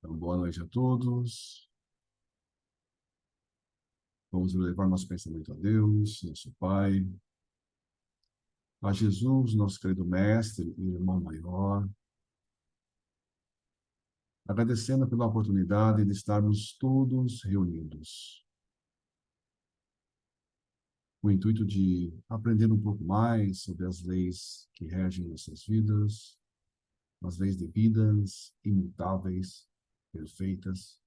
Então, boa noite a todos. Vamos levar nosso pensamento a Deus, nosso Pai, a Jesus, nosso querido Mestre e irmão maior, agradecendo pela oportunidade de estarmos todos reunidos, com o intuito de aprender um pouco mais sobre as leis que regem nossas vidas, as leis divinas, imutáveis, perfeitas,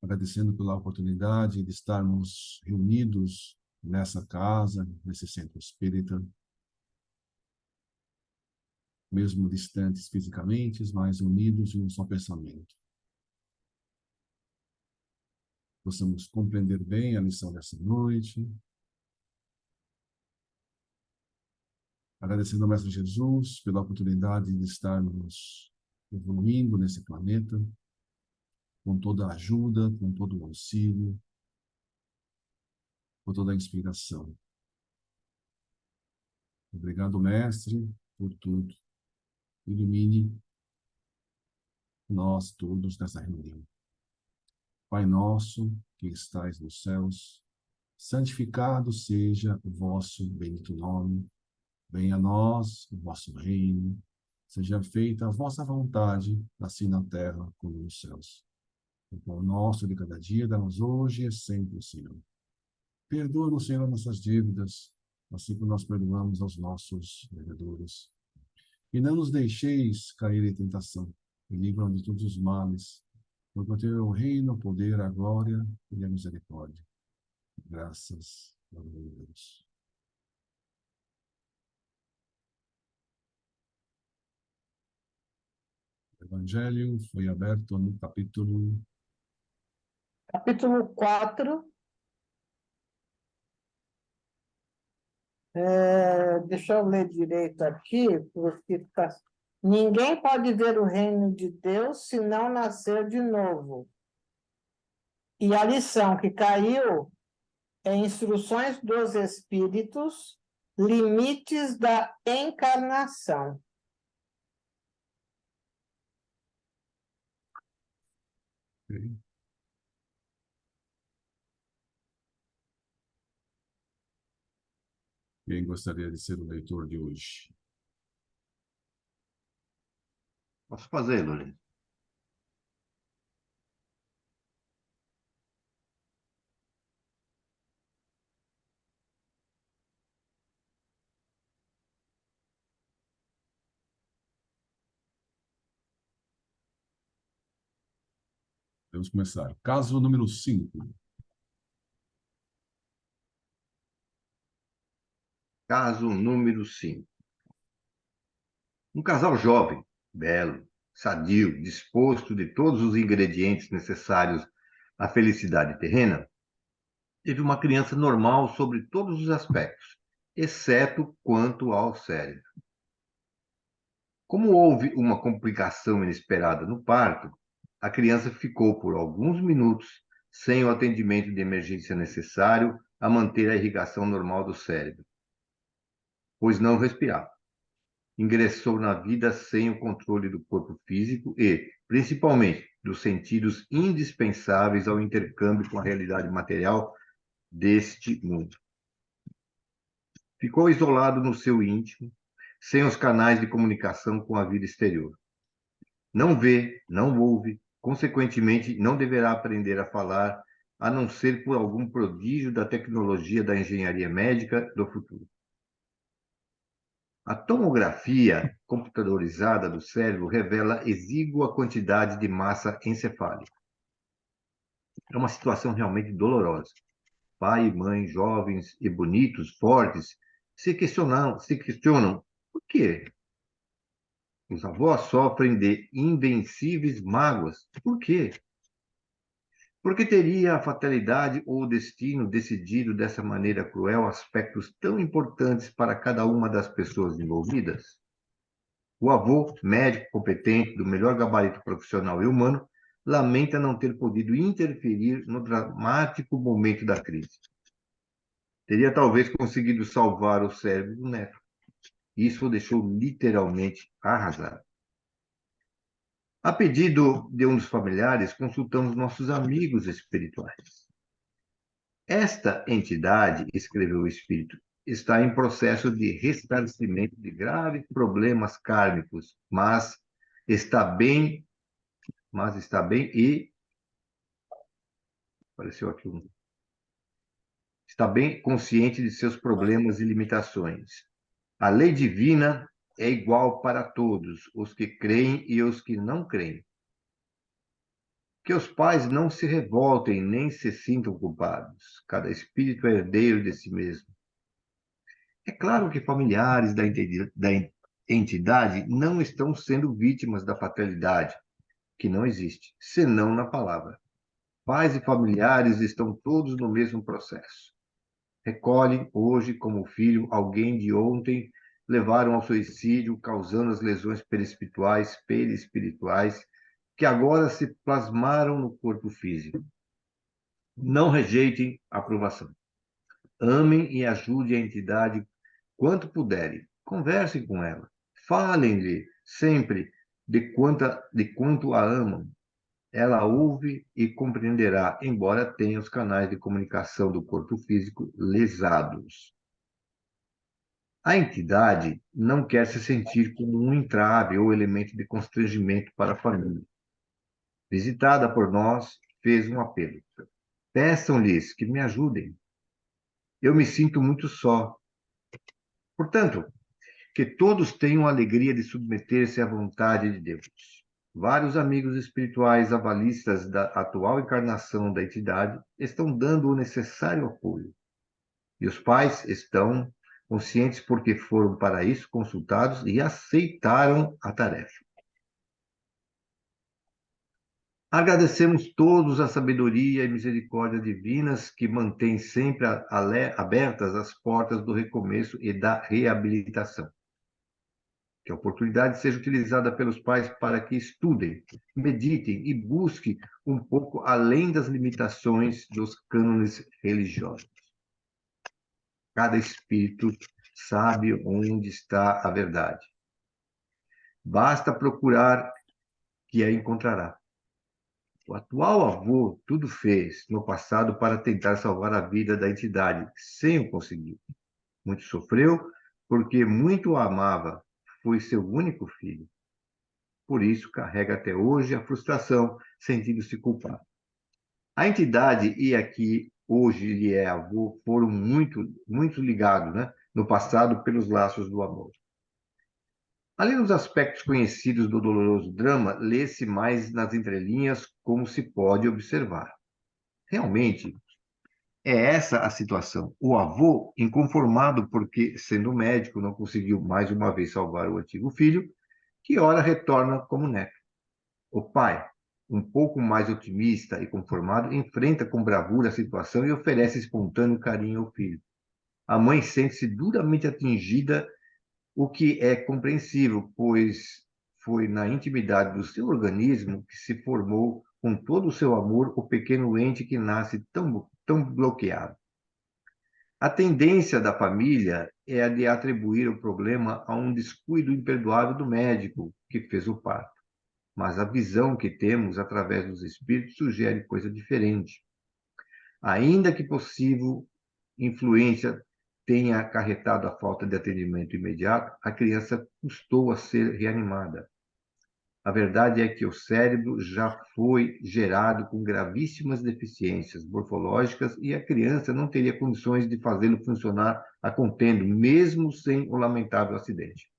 agradecendo pela oportunidade de estarmos reunidos nessa casa, nesse centro espírita, mesmo distantes fisicamente, mas unidos em um só pensamento. Possamos compreender bem a lição dessa noite, agradecendo ao Mestre Jesus pela oportunidade de estarmos evoluindo nesse planeta, com toda a ajuda, com todo o auxílio, com toda a inspiração. Obrigado, Mestre, por tudo. Ilumine nós todos nessa reunião. Pai nosso, que estais nos céus, santificado seja o vosso bendito nome. Venha a nós o vosso reino. Seja feita a vossa vontade, assim na terra como nos céus. O pão nosso de cada dia dá-nos hoje e sempre, Senhor. Perdoa-nos, Senhor, nossas dívidas, assim como nós perdoamos aos nossos devedores. E não nos deixeis cair em tentação, e livra-nos de todos os males, porque o teu é o reino, o poder, a glória e a misericórdia. Graças a Deus. O Evangelho foi aberto no capítulo Capítulo 4. Deixa eu ler direito aqui, porque ninguém pode ver o reino de Deus se não nascer de novo. E a lição que caiu é Instruções dos Espíritos, Limites da Encarnação. Okay. Quem gostaria de ser o leitor de hoje? Posso fazer, Lourenço? Vamos começar. Caso número 5. Caso número 5. Um casal jovem, belo, sadio, disposto de todos os ingredientes necessários à felicidade terrena, teve uma criança normal sobre todos os aspectos, exceto quanto ao cérebro. Como houve uma complicação inesperada no parto, a criança ficou por alguns minutos sem o atendimento de emergência necessário a manter a irrigação normal do cérebro, pois não respirava. Ingressou na vida sem o controle do corpo físico e, principalmente, dos sentidos indispensáveis ao intercâmbio com a realidade material deste mundo. Ficou isolado no seu íntimo, sem os canais de comunicação com a vida exterior. Não vê, não ouve, consequentemente, não deverá aprender a falar, a não ser por algum prodígio da tecnologia da engenharia médica do futuro. A tomografia computadorizada do cérebro revela exígua quantidade de massa encefálica. É uma situação realmente dolorosa. Pai e mãe, jovens e bonitos, fortes, se questionam por quê? Os avós sofrem de invencíveis mágoas. Por quê? Porque teria a fatalidade ou o destino decidido dessa maneira cruel aspectos tão importantes para cada uma das pessoas envolvidas? O avô, médico competente, do melhor gabarito profissional e humano, lamenta não ter podido interferir no dramático momento da crise. Teria talvez conseguido salvar o cérebro do neto. Isso o deixou literalmente arrasado. A pedido de um dos familiares, consultamos nossos amigos espirituais. Esta entidade, escreveu o espírito, está em processo de ressarcimento de graves problemas kármicos, está bem, mas está bem e apareceu aqui está bem consciente de seus problemas e limitações. A lei divina é igual para todos, os que creem e os que não creem. Que os pais não se revoltem nem se sintam culpados. Cada espírito é herdeiro de si mesmo. É claro que familiares da entidade não estão sendo vítimas da fatalidade, que não existe, senão na palavra. Pais e familiares estão todos no mesmo processo. Recolhem hoje como filho alguém de ontem, levaram ao suicídio, causando as lesões perispirituais, que agora se plasmaram no corpo físico. Não rejeitem a aprovação. Amem e ajudem a entidade quanto puderem. Conversem com ela. Falem-lhe sempre de quanto a amam. Ela ouve e compreenderá, embora tenha os canais de comunicação do corpo físico lesados. A entidade não quer se sentir como um entrave ou elemento de constrangimento para a família. Visitada por nós, fez um apelo. Peçam-lhes que me ajudem. Eu me sinto muito só. Portanto, que todos tenham a alegria de submeter-se à vontade de Deus. Vários amigos espirituais avalistas da atual encarnação da entidade estão dando o necessário apoio. E os pais estão conscientes porque foram para isso consultados e aceitaram a tarefa. Agradecemos todos a sabedoria e misericórdia divinas que mantêm sempre abertas as portas do recomeço e da reabilitação. Que a oportunidade seja utilizada pelos pais para que estudem, meditem e busquem um pouco além das limitações dos cânones religiosos. Cada espírito sabe onde está a verdade. Basta procurar que a encontrará. O atual avô tudo fez no passado para tentar salvar a vida da entidade, sem o conseguir. Muito sofreu, porque muito a amava, foi seu único filho. Por isso, carrega até hoje a frustração, sentindo-se culpado. A entidade e a que hoje lhe é avô foram muito ligados, né, no passado pelos laços do amor. Além dos aspectos conhecidos do doloroso drama, lê-se mais nas entrelinhas como se pode observar. Realmente, é essa a situação. O avô, inconformado porque, sendo médico, não conseguiu mais uma vez salvar o antigo filho, que ora retorna como neto. O pai, um pouco mais otimista e conformado, enfrenta com bravura a situação e oferece espontâneo carinho ao filho. A mãe sente-se duramente atingida, o que é compreensível, pois foi na intimidade do seu organismo que se formou, com todo o seu amor, o pequeno ente que nasce tão bloqueado. A tendência da família é a de atribuir o problema a um descuido imperdoável do médico que fez o parto. Mas a visão que temos através dos espíritos sugere coisa diferente. Ainda que possível influência tenha acarretado a falta de atendimento imediato, a criança custou a ser reanimada. A verdade é que o cérebro já foi gerado com gravíssimas deficiências morfológicas e a criança não teria condições de fazê-lo funcionar a contento, mesmo sem o lamentável acidente.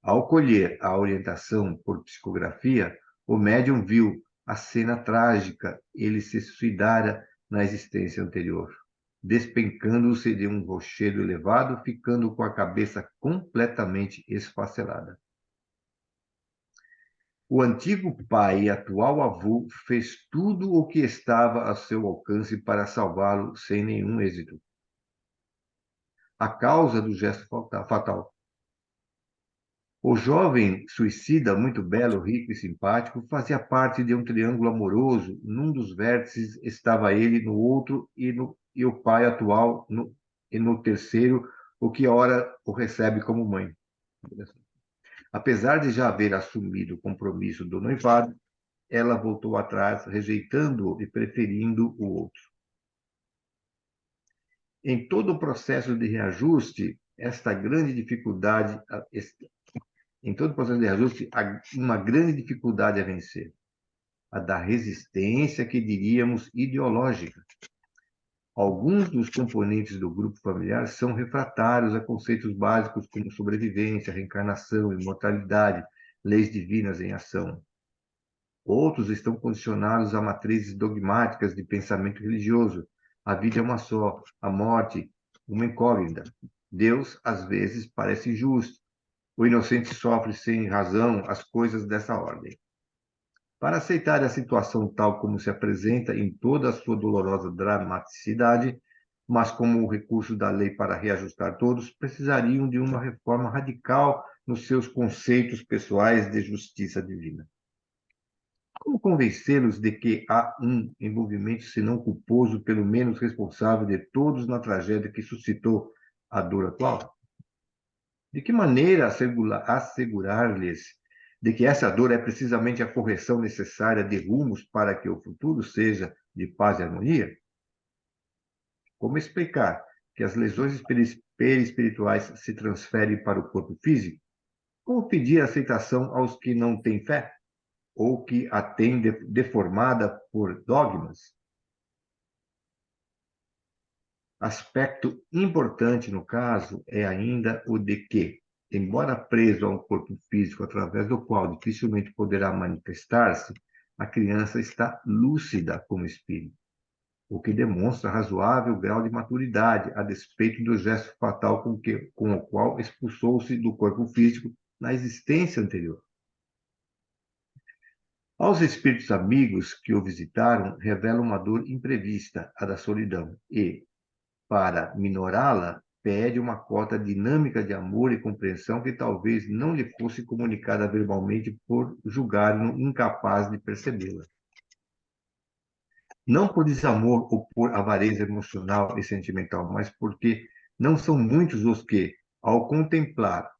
Ao colher a orientação por psicografia, o médium viu a cena trágica, ele se suicidara na existência anterior, despencando-se de um rochedo elevado, ficando com a cabeça completamente esfacelada. O antigo pai e atual avô fez tudo o que estava a seu alcance para salvá-lo sem nenhum êxito. A causa do gesto fatal. O jovem suicida, muito belo, rico e simpático, fazia parte de um triângulo amoroso. Num dos vértices estava ele, no outro, e o pai atual, e no terceiro, o que ora o recebe como mãe. Apesar de já haver assumido o compromisso do noivado, ela voltou atrás, rejeitando-o e preferindo o outro. Em todo o processo de reajuste, há uma grande dificuldade a vencer, a da resistência que diríamos ideológica. Alguns dos componentes do grupo familiar são refratários a conceitos básicos como sobrevivência, reencarnação, imortalidade, leis divinas em ação. Outros estão condicionados a matrizes dogmáticas de pensamento religioso. A vida é uma só, a morte, uma incógnita. Deus, às vezes, parece injusto. O inocente sofre sem razão, as coisas dessa ordem. Para aceitar a situação tal como se apresenta em toda a sua dolorosa dramaticidade, mas como o recurso da lei para reajustar todos, precisariam de uma reforma radical nos seus conceitos pessoais de justiça divina. Como convencê-los de que há um envolvimento, se não culposo, pelo menos responsável de todos na tragédia que suscitou a dor atual? De que maneira assegurar-lhes de que essa dor é precisamente a correção necessária de rumos para que o futuro seja de paz e harmonia? Como explicar que as lesões perispirituais se transferem para o corpo físico? Como pedir aceitação aos que não têm fé? Ou que a têm deformada por dogmas? Aspecto importante no caso é ainda o de que, embora preso a um corpo físico através do qual dificilmente poderá manifestar-se, a criança está lúcida como espírito, o que demonstra razoável grau de maturidade, a despeito do gesto fatal com o qual expulsou-se do corpo físico na existência anterior. Aos espíritos amigos que o visitaram, revela uma dor imprevista, a da solidão, e, para minorá-la, pede uma cota dinâmica de amor e compreensão que talvez não lhe fosse comunicada verbalmente por julgar-no incapaz de percebê-la. Não por desamor ou por avareza emocional e sentimental, mas porque não são muitos os que, ao contemplar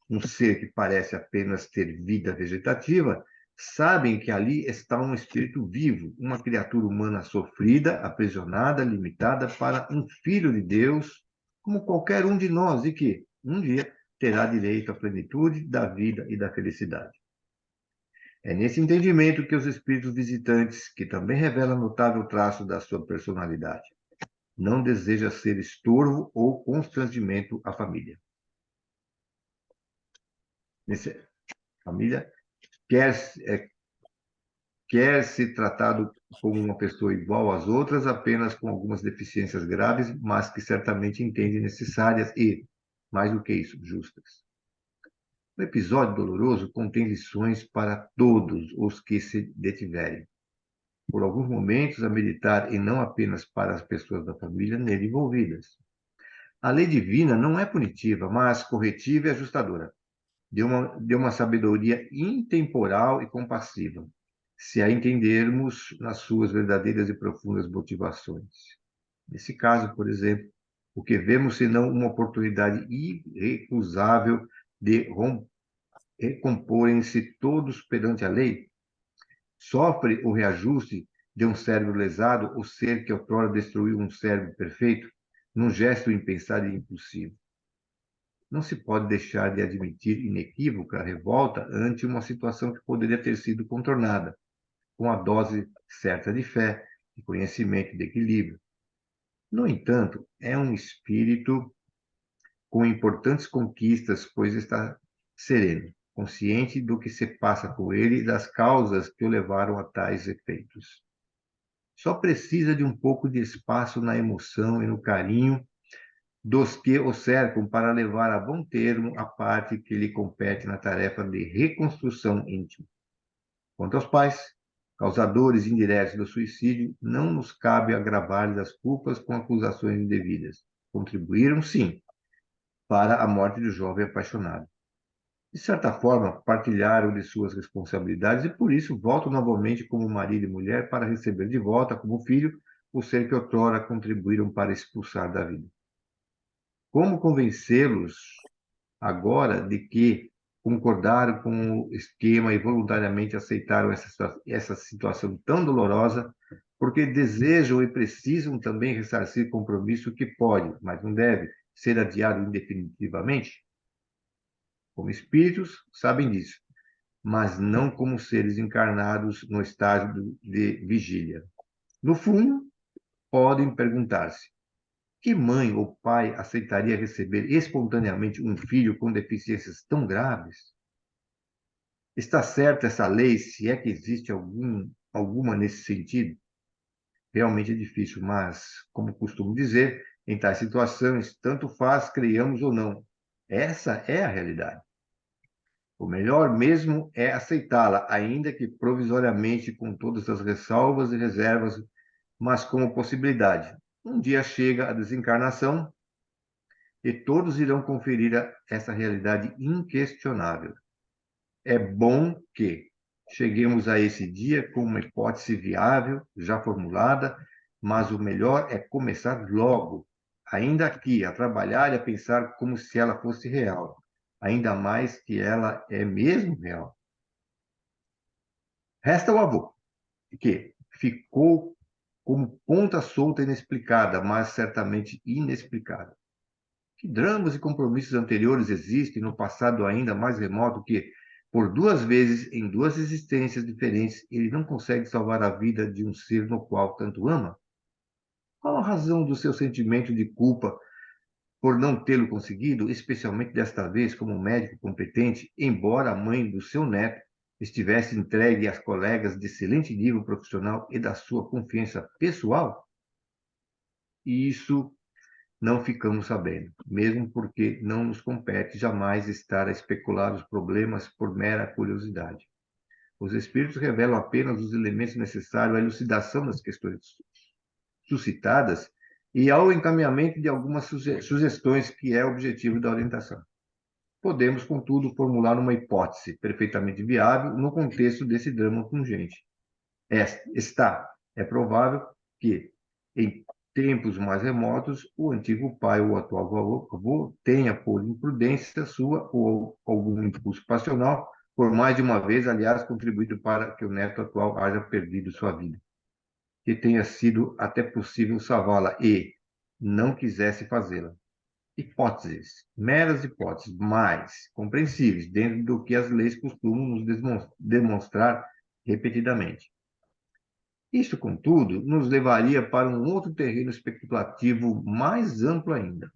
um ser que parece apenas ter vida vegetativa, sabem que ali está um espírito vivo, uma criatura humana sofrida, aprisionada, limitada para um filho de Deus, como qualquer um de nós, e que, um dia, terá direito à plenitude da vida e da felicidade. É nesse entendimento que os espíritos visitantes, que também revelam notável traço da sua personalidade, não deseja ser estorvo ou constrangimento à família. Família quer ser tratado como uma pessoa igual às outras, apenas com algumas deficiências graves, mas que certamente entende necessárias e, mais do que isso, justas. O episódio doloroso contém lições para todos os que se detiverem, por alguns momentos, a meditar, e não apenas para as pessoas da família nele envolvidas. A lei divina não é punitiva, mas corretiva e ajustadora, de uma sabedoria intemporal e compassiva, se a entendermos nas suas verdadeiras e profundas motivações. Nesse caso, por exemplo, o que vemos senão uma oportunidade irrecusável de recomporem-se todos perante a lei? Sofre o reajuste de um cérebro lesado o ser que outrora destruiu um cérebro perfeito, num gesto impensado e impulsivo. Não se pode deixar de admitir inequívoca a revolta ante uma situação que poderia ter sido contornada, com a dose certa de fé, de conhecimento e de equilíbrio. No entanto, é um espírito com importantes conquistas, pois está sereno, consciente do que se passa com ele e das causas que o levaram a tais efeitos. Só precisa de um pouco de espaço na emoção e no carinho dos que o cercam para levar a bom termo a parte que lhe compete na tarefa de reconstrução íntima. Quanto aos pais, causadores indiretos do suicídio, não nos cabe agravar-lhes as culpas com acusações indevidas. Contribuíram, sim, para a morte do jovem apaixonado. De certa forma, partilharam de suas responsabilidades e, por isso, voltam novamente como marido e mulher para receber de volta, como filho, o ser que outrora contribuíram para expulsar da vida. Como convencê-los agora de que concordaram com o esquema e voluntariamente aceitaram essa situação tão dolorosa, porque desejam e precisam também ressarcir compromisso que pode, mas não deve, ser adiado indefinitivamente? Como espíritos, sabem disso, mas não como seres encarnados no estágio de vigília. No fundo, podem perguntar-se: que mãe ou pai aceitaria receber espontaneamente um filho com deficiências tão graves? Está certa essa lei, se é que existe alguma nesse sentido? Realmente é difícil, mas, como costumo dizer, em tais situações, tanto faz creiamos ou não. Essa é a realidade. O melhor mesmo é aceitá-la, ainda que provisoriamente, com todas as ressalvas e reservas, mas como possibilidade. Um dia chega a desencarnação e todos irão conferir essa realidade inquestionável. É bom que cheguemos a esse dia com uma hipótese viável, já formulada, mas o melhor é começar logo, ainda aqui, a trabalhar e a pensar como se ela fosse real, ainda mais que ela é mesmo real. Resta o avô, que ficou como ponta solta inexplicada, mas certamente inexplicável. Que dramas e compromissos anteriores existem no passado ainda mais remoto que, por 2 vezes, em 2 existências diferentes, ele não consegue salvar a vida de um ser no qual tanto ama? Qual a razão do seu sentimento de culpa por não tê-lo conseguido, especialmente desta vez como médico competente, embora a mãe do seu neto estivesse entregue às colegas de excelente nível profissional e da sua confiança pessoal? E isso não ficamos sabendo, mesmo porque não nos compete jamais estar a especular os problemas por mera curiosidade. Os espíritos revelam apenas os elementos necessários à elucidação das questões suscitadas e ao encaminhamento de algumas sugestões, que é o objetivo da orientação. Podemos, contudo, formular uma hipótese perfeitamente viável no contexto desse drama pungente. É provável que, em tempos mais remotos, o antigo pai ou atual avô tenha, por imprudência sua ou algum impulso passional, por mais de uma vez, aliás, contribuído para que o neto atual haja perdido sua vida, que tenha sido até possível salvá-la e não quisesse fazê-la. Hipóteses, meras hipóteses, mas compreensíveis dentro do que as leis costumam nos demonstrar repetidamente. Isso, contudo, nos levaria para um outro terreno especulativo mais amplo ainda.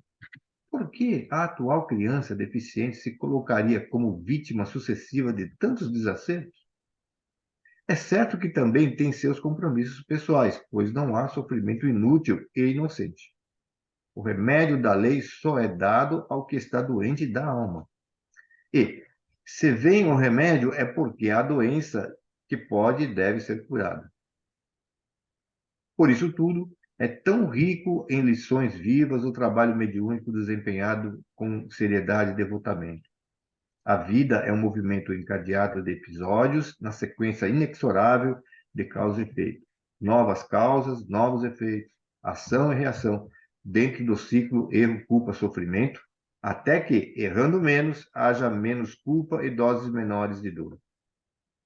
Por que a atual criança deficiente se colocaria como vítima sucessiva de tantos desacertos? É certo que também tem seus compromissos pessoais, pois não há sofrimento inútil e inocente. O remédio da lei só é dado ao que está doente da alma. E, se vem o remédio, é porque há doença que pode e deve ser curada. Por isso tudo, é tão rico em lições vivas o trabalho mediúnico desempenhado com seriedade e devotamento. A vida é um movimento encadeado de episódios, na sequência inexorável de causa e efeito. Novas causas, novos efeitos, ação e reação, dentro do ciclo erro, culpa, sofrimento, até que, errando menos, haja menos culpa e doses menores de dor.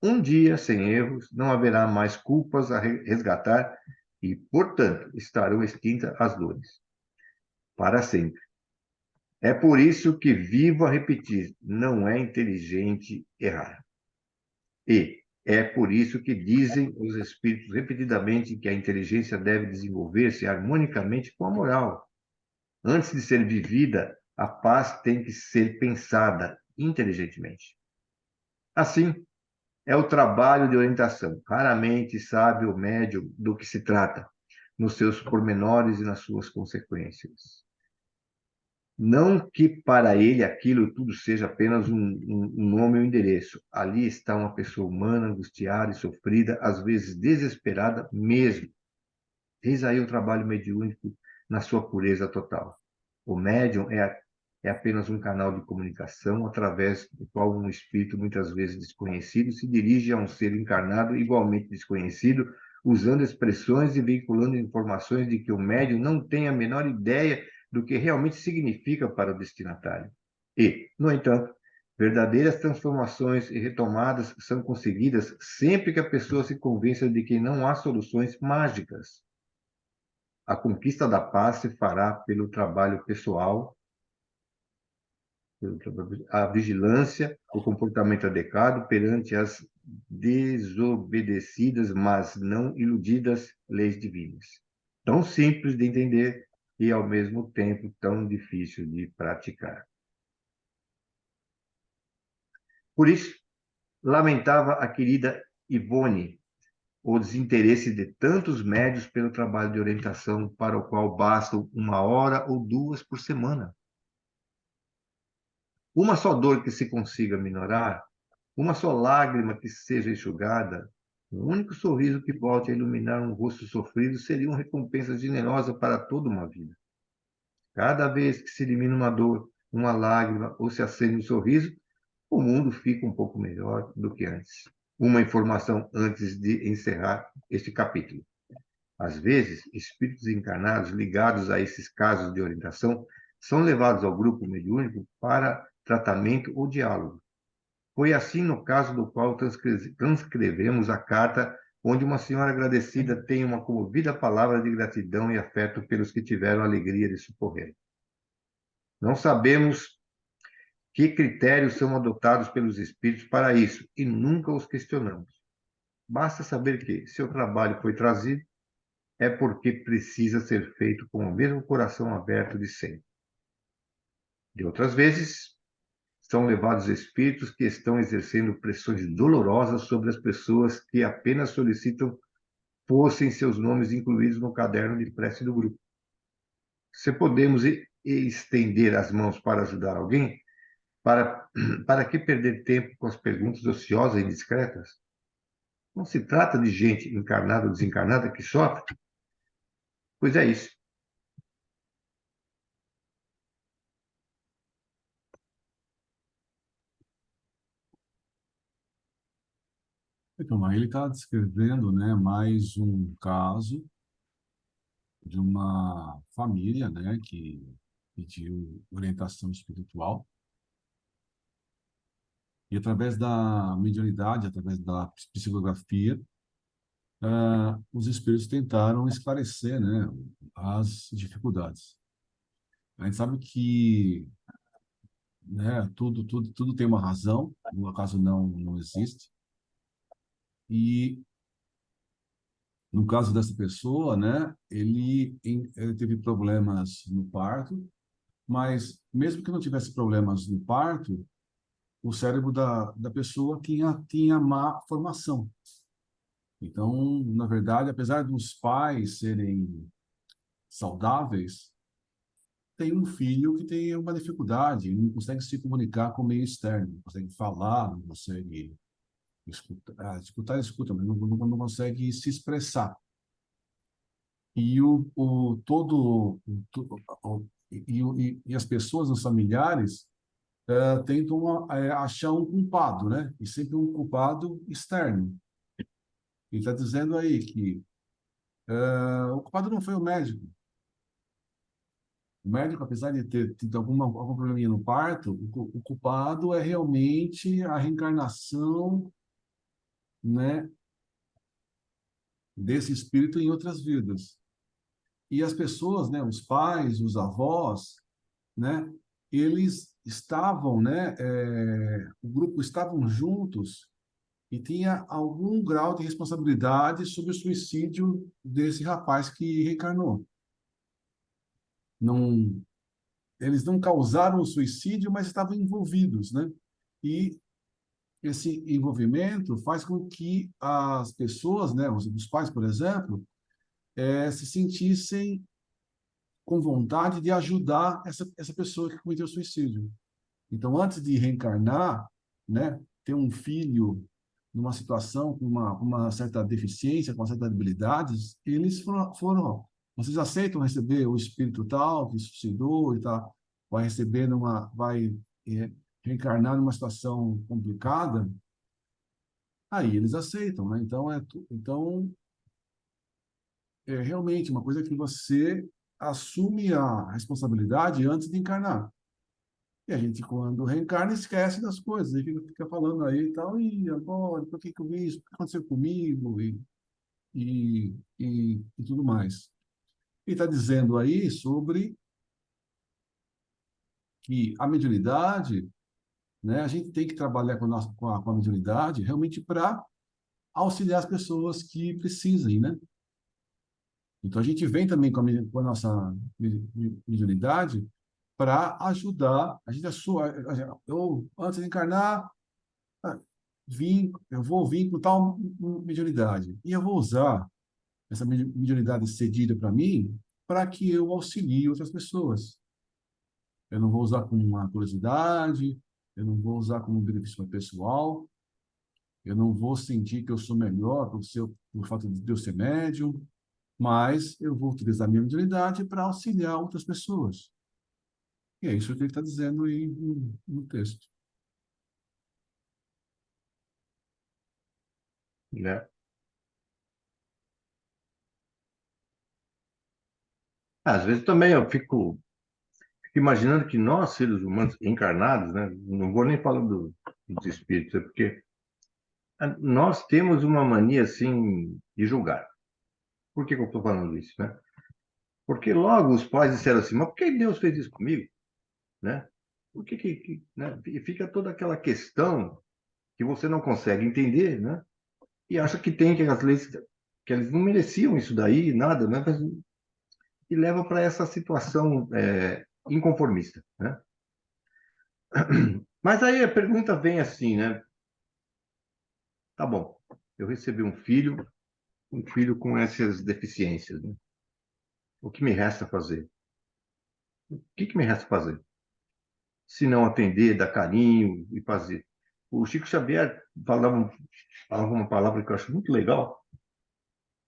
Um dia, sem erros, não haverá mais culpas a resgatar e, portanto, estarão extintas as dores. Para sempre. É por isso que vivo a repetir: não é inteligente errar. E é por isso que dizem os espíritos repetidamente que a inteligência deve desenvolver-se harmonicamente com a moral. Antes de ser vivida, a paz tem que ser pensada inteligentemente. Assim, é o trabalho de orientação. Raramente sabe o médium do que se trata, nos seus pormenores e nas suas consequências. Não que para ele aquilo tudo seja apenas um nome ou endereço. Ali está uma pessoa humana, angustiada e sofrida, às vezes desesperada mesmo. Eis aí o trabalho mediúnico na sua pureza total. O médium é apenas um canal de comunicação através do qual um espírito, muitas vezes desconhecido, se dirige a um ser encarnado igualmente desconhecido, usando expressões e veiculando informações de que o médium não tem a menor ideia do que realmente significa para o destinatário. E, no entanto, Verdadeiras transformações e retomadas são conseguidas sempre que a pessoa se convença de que não há soluções mágicas. A conquista da paz se fará pelo trabalho pessoal, a vigilância, o comportamento adequado perante as desobedecidas, mas não iludidas leis divinas. Tão simples de entender e, ao mesmo tempo, tão difícil de praticar. Por isso, lamentava a querida Ivone o desinteresse de tantos médios pelo trabalho de orientação, para o qual bastam 1 hora ou 2 por semana. Uma só dor que se consiga minorar, uma só lágrima que seja enxugada, um único sorriso que volte a iluminar um rosto sofrido seria uma recompensa generosa para toda uma vida. Cada vez que se elimina uma dor, uma lágrima ou se acende um sorriso, o mundo fica um pouco melhor do que antes. Uma informação antes de encerrar este capítulo. Às vezes, espíritos encarnados ligados a esses casos de orientação são levados ao grupo mediúnico para tratamento ou diálogo. Foi assim no caso do qual transcrevemos a carta, onde uma senhora agradecida tem uma comovida palavra de gratidão e afeto pelos que tiveram a alegria de socorrer. Não sabemos que critérios são adotados pelos espíritos para isso e nunca os questionamos. Basta saber que, se o trabalho foi trazido, é porque precisa ser feito com o mesmo coração aberto de sempre. De outras vezes, são levados espíritos que estão exercendo pressões dolorosas sobre as pessoas que apenas solicitam fossem seus nomes incluídos no caderno de prece do grupo. Se podemos estender as mãos para ajudar alguém, para que perder tempo com as perguntas ociosas e indiscretas? Não se trata de gente encarnada ou desencarnada que sofre? Pois é isso. Então, aí ele está descrevendo, né, mais um caso de uma família, né, que pediu orientação espiritual e através da mediunidade, através da psicografia, os espíritos tentaram esclarecer, né, as dificuldades. A gente sabe que, né, tudo tem uma razão, no acaso não existe. E no caso dessa pessoa, né, ele teve problemas no parto, mas mesmo que não tivesse problemas no parto, o cérebro da pessoa tinha má formação. Então, na verdade, apesar dos pais serem saudáveis, tem um filho que tem uma dificuldade, não consegue se comunicar com o meio externo, não consegue falar, não consegue escutar, ele escuta, mas não consegue se expressar. E e as pessoas, os familiares, tentam achar um culpado, né? E sempre um culpado externo. Ele está dizendo aí que o culpado não foi o médico. O médico, apesar de ter tido algum probleminha no parto, o culpado é realmente a reencarnação, né, desse espírito em outras vidas. E as pessoas, né, os pais, os avós, né, eles estavam, né, o grupo estavam juntos e tinha algum grau de responsabilidade sobre o suicídio desse rapaz que reencarnou. Não, eles não causaram o suicídio, mas estavam envolvidos, né? E esse envolvimento faz com que as pessoas, né, os pais, por exemplo, se sentissem com vontade de ajudar essa pessoa que cometeu suicídio. Então, antes de reencarnar, né, ter um filho numa situação com uma certa deficiência, com uma certa habilidades, eles foram, vocês aceitam receber o espírito tal que suicidou e tal, vai reencarnar numa situação complicada? Aí eles aceitam, né? Então é realmente uma coisa que você assume a responsabilidade antes de encarnar. E a gente, quando reencarna, esquece das coisas, e fica falando aí e tal, e agora, por que que eu vi isso? O que aconteceu comigo? E tudo mais. Ele está dizendo aí sobre que a mediunidade, né, a gente tem que trabalhar com a mediunidade realmente para auxiliar as pessoas que precisem, né? Então, a gente vem também com a nossa mediunidade para ajudar. A gente é sua. Eu, antes de encarnar, ah, eu vou vir com tal mediunidade. E eu vou usar essa mediunidade cedida para mim para que eu auxilie outras pessoas. Eu não vou usar como uma curiosidade, eu não vou usar como um benefício pessoal, eu não vou sentir que eu sou melhor por fato de eu ser médium, mas eu vou utilizar a minha mediunidade para auxiliar outras pessoas. E é isso que ele está dizendo aí no texto. Né? Às vezes também eu fico imaginando que nós, seres humanos encarnados, né? Não vou nem falar dos espíritos, é porque nós temos uma mania, assim, de julgar. Por que que eu estou falando isso, né? Porque logo os pais disseram assim, mas por que Deus fez isso comigo, né? Por né? E fica toda aquela questão que você não consegue entender, né? E acha que tem que as leis, que eles não mereciam isso daí, nada, né? E leva para essa situação inconformista, né? Mas aí a pergunta vem assim, né? Tá bom, eu recebi um filho com essas deficiências, né? O que me resta fazer? O que me resta fazer? Se não atender, dar carinho e fazer. O Chico Xavier falava uma palavra que eu acho muito legal.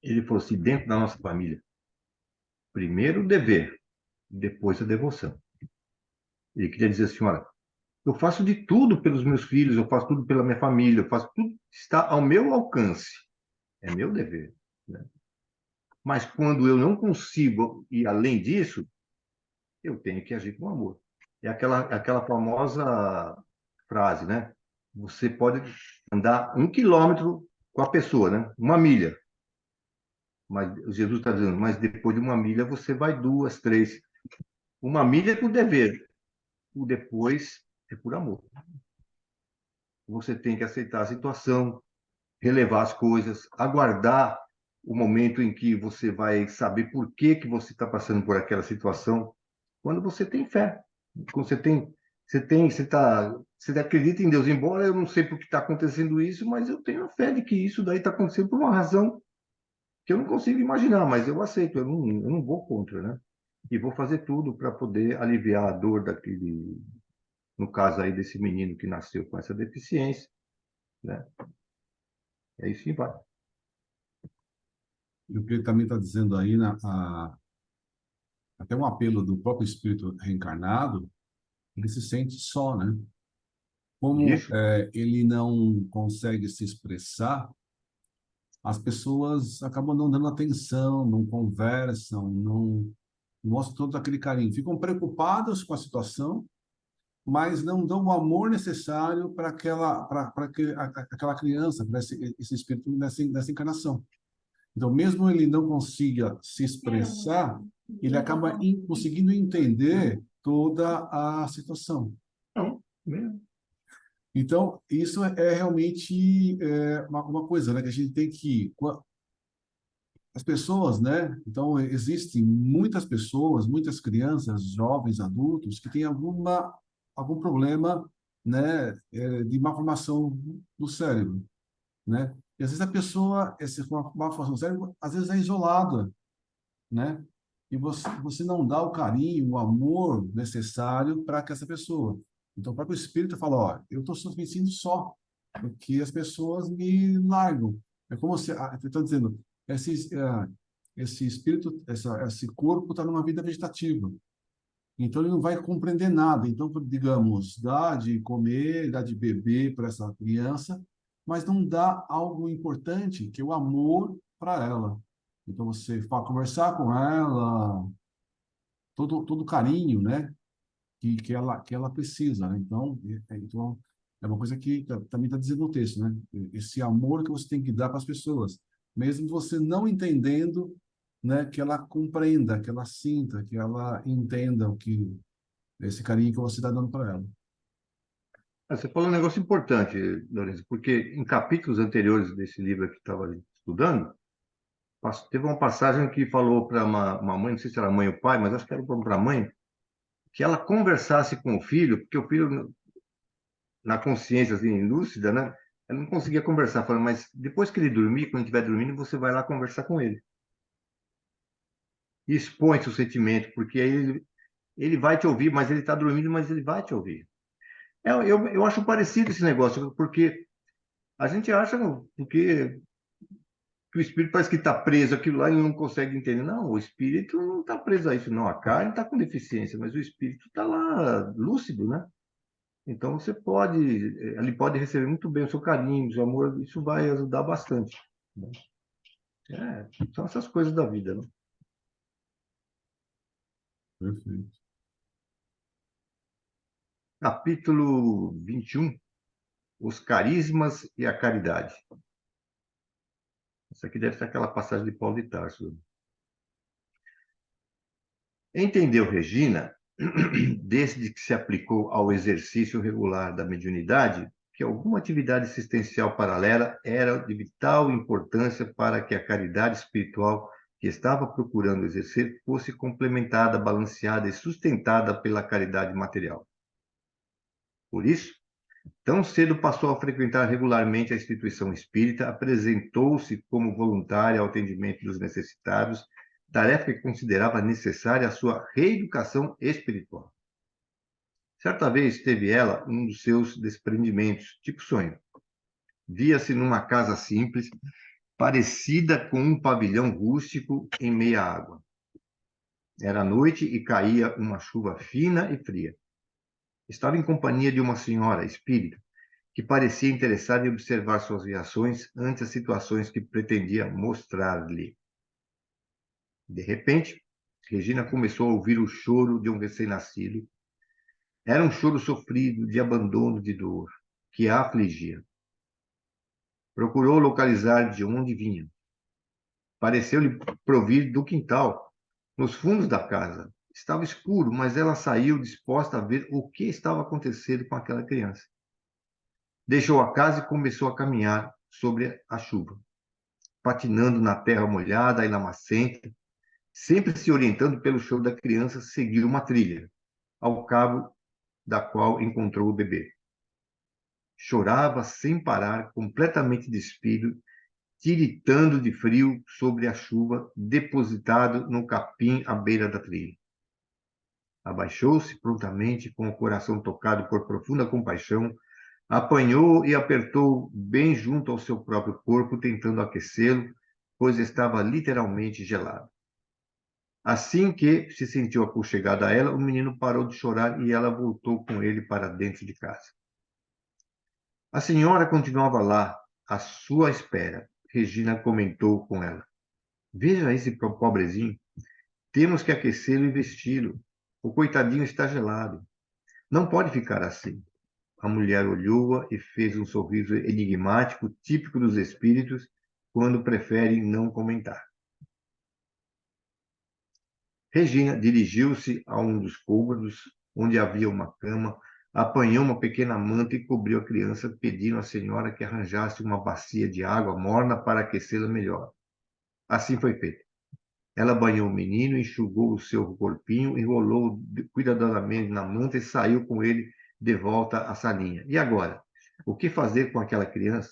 Ele falou assim, dentro da nossa família, primeiro o dever, depois a devoção. Ele queria dizer assim, olha, eu faço de tudo pelos meus filhos, eu faço tudo pela minha família, eu faço tudo que está ao meu alcance. É meu dever, né? Mas quando eu não consigo ir além disso, eu tenho que agir com amor. É aquela famosa frase, né? Você pode andar 1 quilômetro com a pessoa, né? 1 milha. Mas Jesus está dizendo, mas depois de 1 milha você vai 2, 3. 1 milha é por dever, o depois é por amor. Você tem que aceitar a situação, relevar as coisas, aguardar o momento em que você vai saber por que que você está passando por aquela situação. Quando você tem fé, quando você acredita em Deus. Embora eu não sei por que está acontecendo isso, mas eu tenho a fé de que isso daí está acontecendo por uma razão que eu não consigo imaginar, mas eu aceito. Eu não vou contra, né? E vou fazer tudo para poder aliviar a dor daquele, no caso aí desse menino que nasceu com essa deficiência, né? É isso que vai. E o que ele também está dizendo aí, até um apelo do próprio espírito reencarnado, ele se sente só, né? Como Isso. ele não consegue se expressar, as pessoas acabam não dando atenção, não conversam, não mostram todo aquele carinho. Ficam preocupadas com a situação, mas não dão o amor necessário aquela criança, para esse espírito nessa encarnação. Então, mesmo ele não consiga se expressar, ele acaba conseguindo entender toda a situação. Não, mesmo. Então, isso é realmente uma coisa, né, que a gente tem que... As pessoas, né? Então, existem muitas pessoas, muitas crianças, jovens, adultos, que têm algum problema, né, de malformação do cérebro, né? E às vezes a pessoa, essa malformação do cérebro, às vezes é isolada, né? E você não dá o carinho, o amor necessário para que essa pessoa. Então, o próprio espírito fala, ó, eu estou me sentindo só, porque as pessoas me largam. É como se, eu estou dizendo, esse espírito, esse corpo está numa vida vegetativa. Então, ele não vai compreender nada. Então, digamos, dá de comer, dá de beber para essa criança, mas não dá algo importante, que é o amor para ela. Então, você conversar com ela, todo carinho, né? que ela precisa, né? Então, é uma coisa que também está dizendo no texto, né? Esse amor que você tem que dar para as pessoas, mesmo você não entendendo, né? Que ela compreenda, que ela sinta, que ela entenda o que esse carinho que você está dando para ela. Você falou um negócio importante, Lourenço, porque em capítulos anteriores desse livro que estava estudando, teve uma passagem que falou para uma mãe, não sei se era a mãe ou o pai, mas acho que era para a mãe, que ela conversasse com o filho, porque o filho, na consciência assim, lúcida, né? Ela não conseguia conversar, falando, mas depois que ele dormir, quando estiver dormindo, você vai lá conversar com ele. E expõe seu sentimento, porque aí ele vai te ouvir, mas ele está dormindo, mas ele vai te ouvir. Eu acho parecido esse negócio, porque a gente acha que o espírito parece que está preso aquilo lá e não consegue entender. Não, o espírito não está preso a isso, não. A carne está com deficiência, mas o espírito está lá lúcido, né? Então você pode, ele pode receber muito bem o seu carinho, o seu amor, isso vai ajudar bastante, né? São essas coisas da vida, né? Perfeito. Capítulo 21, os carismas e a caridade. Isso aqui deve ser aquela passagem de Paulo de Tarso. Entendeu, Regina, desde que se aplicou ao exercício regular da mediunidade, que alguma atividade assistencial paralela era de vital importância para que a caridade espiritual que estava procurando exercer fosse complementada, balanceada e sustentada pela caridade material. Por isso, tão cedo passou a frequentar regularmente a instituição espírita, apresentou-se como voluntária ao atendimento dos necessitados, tarefa que considerava necessária à sua reeducação espiritual. Certa vez teve ela um dos seus desprendimentos, tipo sonho. Via-se numa casa simples, parecida com um pavilhão rústico em meia água. Era noite e caía uma chuva fina e fria. Estava em companhia de uma senhora espírita, que parecia interessada em observar suas reações ante as situações que pretendia mostrar-lhe. De repente, Regina começou a ouvir o choro de um recém-nascido. Era um choro sofrido, de abandono, de dor, que a afligia. Procurou localizar de onde vinha. Pareceu-lhe provir do quintal, nos fundos da casa. Estava escuro, mas ela saiu disposta a ver o que estava acontecendo com aquela criança. Deixou a casa e começou a caminhar sobre a chuva, patinando na terra molhada e lamacenta, sempre se orientando pelo choro da criança, seguiu uma trilha, ao cabo da qual encontrou o bebê. Chorava sem parar, completamente despido, tiritando de frio sobre a chuva, depositado no capim à beira da trilha. Abaixou-se prontamente, com o coração tocado por profunda compaixão, apanhou e apertou bem junto ao seu próprio corpo, tentando aquecê-lo, pois estava literalmente gelado. Assim que se sentiu aconchegada a ela, o menino parou de chorar e ela voltou com ele para dentro de casa. A senhora continuava lá, à sua espera. Regina comentou com ela. Veja esse pobrezinho. Temos que aquecê-lo e vesti-lo. O coitadinho está gelado. Não pode ficar assim. A mulher olhou-a e fez um sorriso enigmático, típico dos espíritos, quando preferem não comentar. Regina dirigiu-se a um dos cômodos, onde havia uma cama, apanhou uma pequena manta e cobriu a criança, pedindo à senhora que arranjasse uma bacia de água morna para aquecê-la melhor. Assim foi feito. Ela banhou o menino, enxugou o seu corpinho, enrolou cuidadosamente na manta e saiu com ele de volta à salinha. E agora? O que fazer com aquela criança?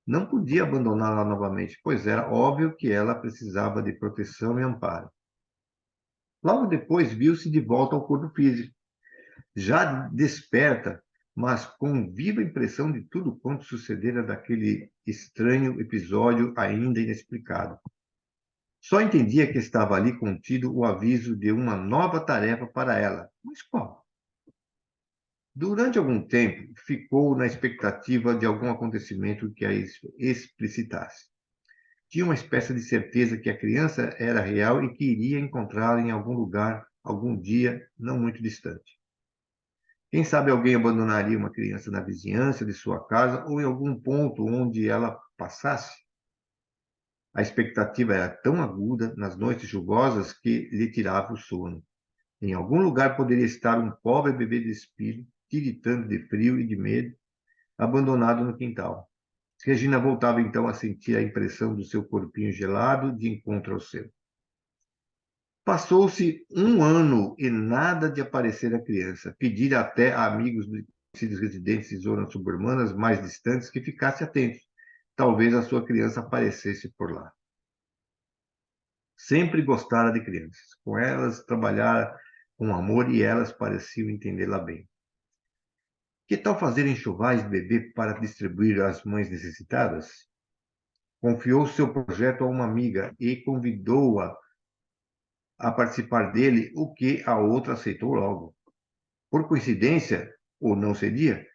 Não podia abandoná-la novamente, pois era óbvio que ela precisava de proteção e amparo. Logo depois viu-se de volta ao corpo físico, já desperta, mas com viva impressão de tudo quanto sucedera daquele estranho episódio ainda inexplicado. Só entendia que estava ali contido o aviso de uma nova tarefa para ela. Mas qual? Durante algum tempo, ficou na expectativa de algum acontecimento que a explicitasse. Tinha uma espécie de certeza que a criança era real e que iria encontrá-la em algum lugar, algum dia não muito distante. Quem sabe alguém abandonaria uma criança na vizinhança de sua casa ou em algum ponto onde ela passasse? A expectativa era tão aguda nas noites chuvosas que lhe tirava o sono. Em algum lugar poderia estar um pobre bebê de espírito, tiritando de frio e de medo, abandonado no quintal. Regina voltava então a sentir a impressão do seu corpinho gelado de encontro ao seu. Passou-se um ano e nada de aparecer a criança. Pedir até a amigos de conhecidos residentes de zonas suburbanas mais distantes que ficassem atentos. Talvez a sua criança aparecesse por lá. Sempre gostara de crianças. Com elas trabalhara com amor e elas pareciam entendê-la bem. Que tal fazer enxovais de bebê para distribuir às mães necessitadas? Confiou seu projeto a uma amiga e convidou-a a participar dele, o que a outra aceitou logo. Por coincidência, ou não seria,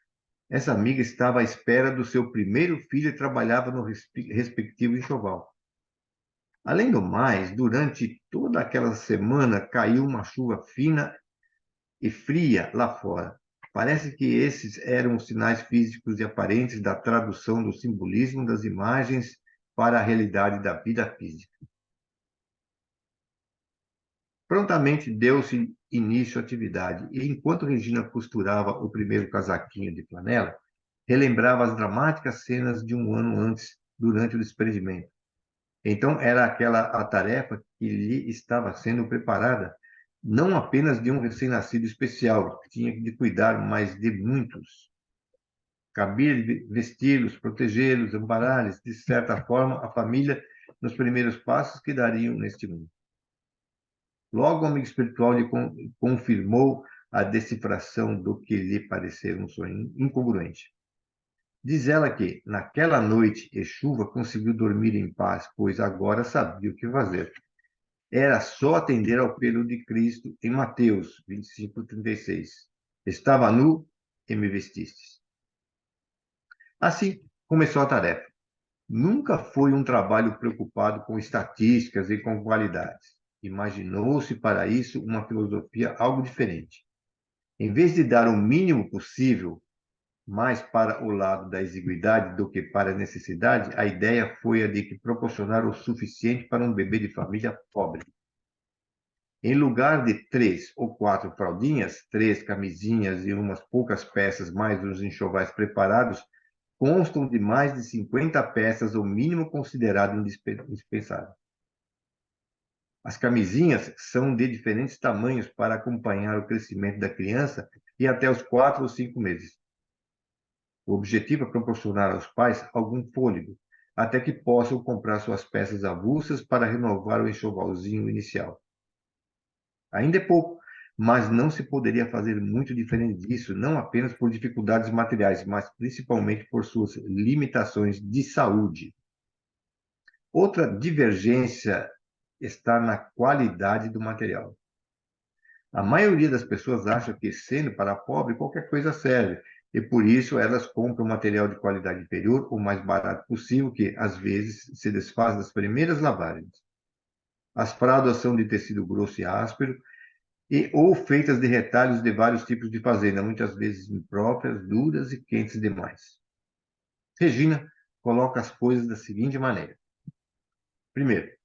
essa amiga estava à espera do seu primeiro filho e trabalhava no respectivo enxoval. Além do mais, durante toda aquela semana caiu uma chuva fina e fria lá fora. Parece que esses eram os sinais físicos e aparentes da tradução do simbolismo das imagens para a realidade da vida física. Prontamente deu-se início à atividade, e enquanto Regina costurava o primeiro casaquinho de flanela, relembrava as dramáticas cenas de um ano antes, durante o desprendimento. Então era aquela a tarefa que lhe estava sendo preparada, não apenas de um recém-nascido especial, que tinha de cuidar, mas de muitos. Cabia vesti-los, protegê-los, amparar-lhes, de certa forma, a família nos primeiros passos que dariam neste mundo. Logo, o amigo espiritual lhe confirmou a decifração do que lhe parecera um sonho incongruente. Diz ela que, naquela noite e chuva, conseguiu dormir em paz, pois agora sabia o que fazer. Era só atender ao apelo de Cristo em Mateus 25:36. Estava nu e me vestistes. Assim começou a tarefa. Nunca foi um trabalho preocupado com estatísticas e com qualidades. Imaginou-se para isso uma filosofia algo diferente. Em vez de dar o mínimo possível, mais para o lado da exiguidade do que para a necessidade, a ideia foi a de que proporcionar o suficiente para um bebê de família pobre. Em lugar de 3 ou 4 fraldinhas, 3 camisinhas e umas poucas peças, mais os enxovais preparados, constam de mais de 50 peças, o mínimo considerado indispensável. As camisinhas são de diferentes tamanhos para acompanhar o crescimento da criança e até os 4 ou 5 meses. O objetivo é proporcionar aos pais algum fôlego, até que possam comprar suas peças avulsas para renovar o enxovalzinho inicial. Ainda é pouco, mas não se poderia fazer muito diferente disso, não apenas por dificuldades materiais, mas principalmente por suas limitações de saúde. Outra divergência está na qualidade do material. A maioria das pessoas acha que, sendo para pobre, qualquer coisa serve, e por isso elas compram material de qualidade inferior, o mais barato possível, que, às vezes, se desfaz das primeiras lavagens. As fraldas são de tecido grosso e áspero, ou feitas de retalhos de vários tipos de fazenda, muitas vezes impróprias, duras e quentes demais. Regina coloca as coisas da seguinte maneira. Primeiro,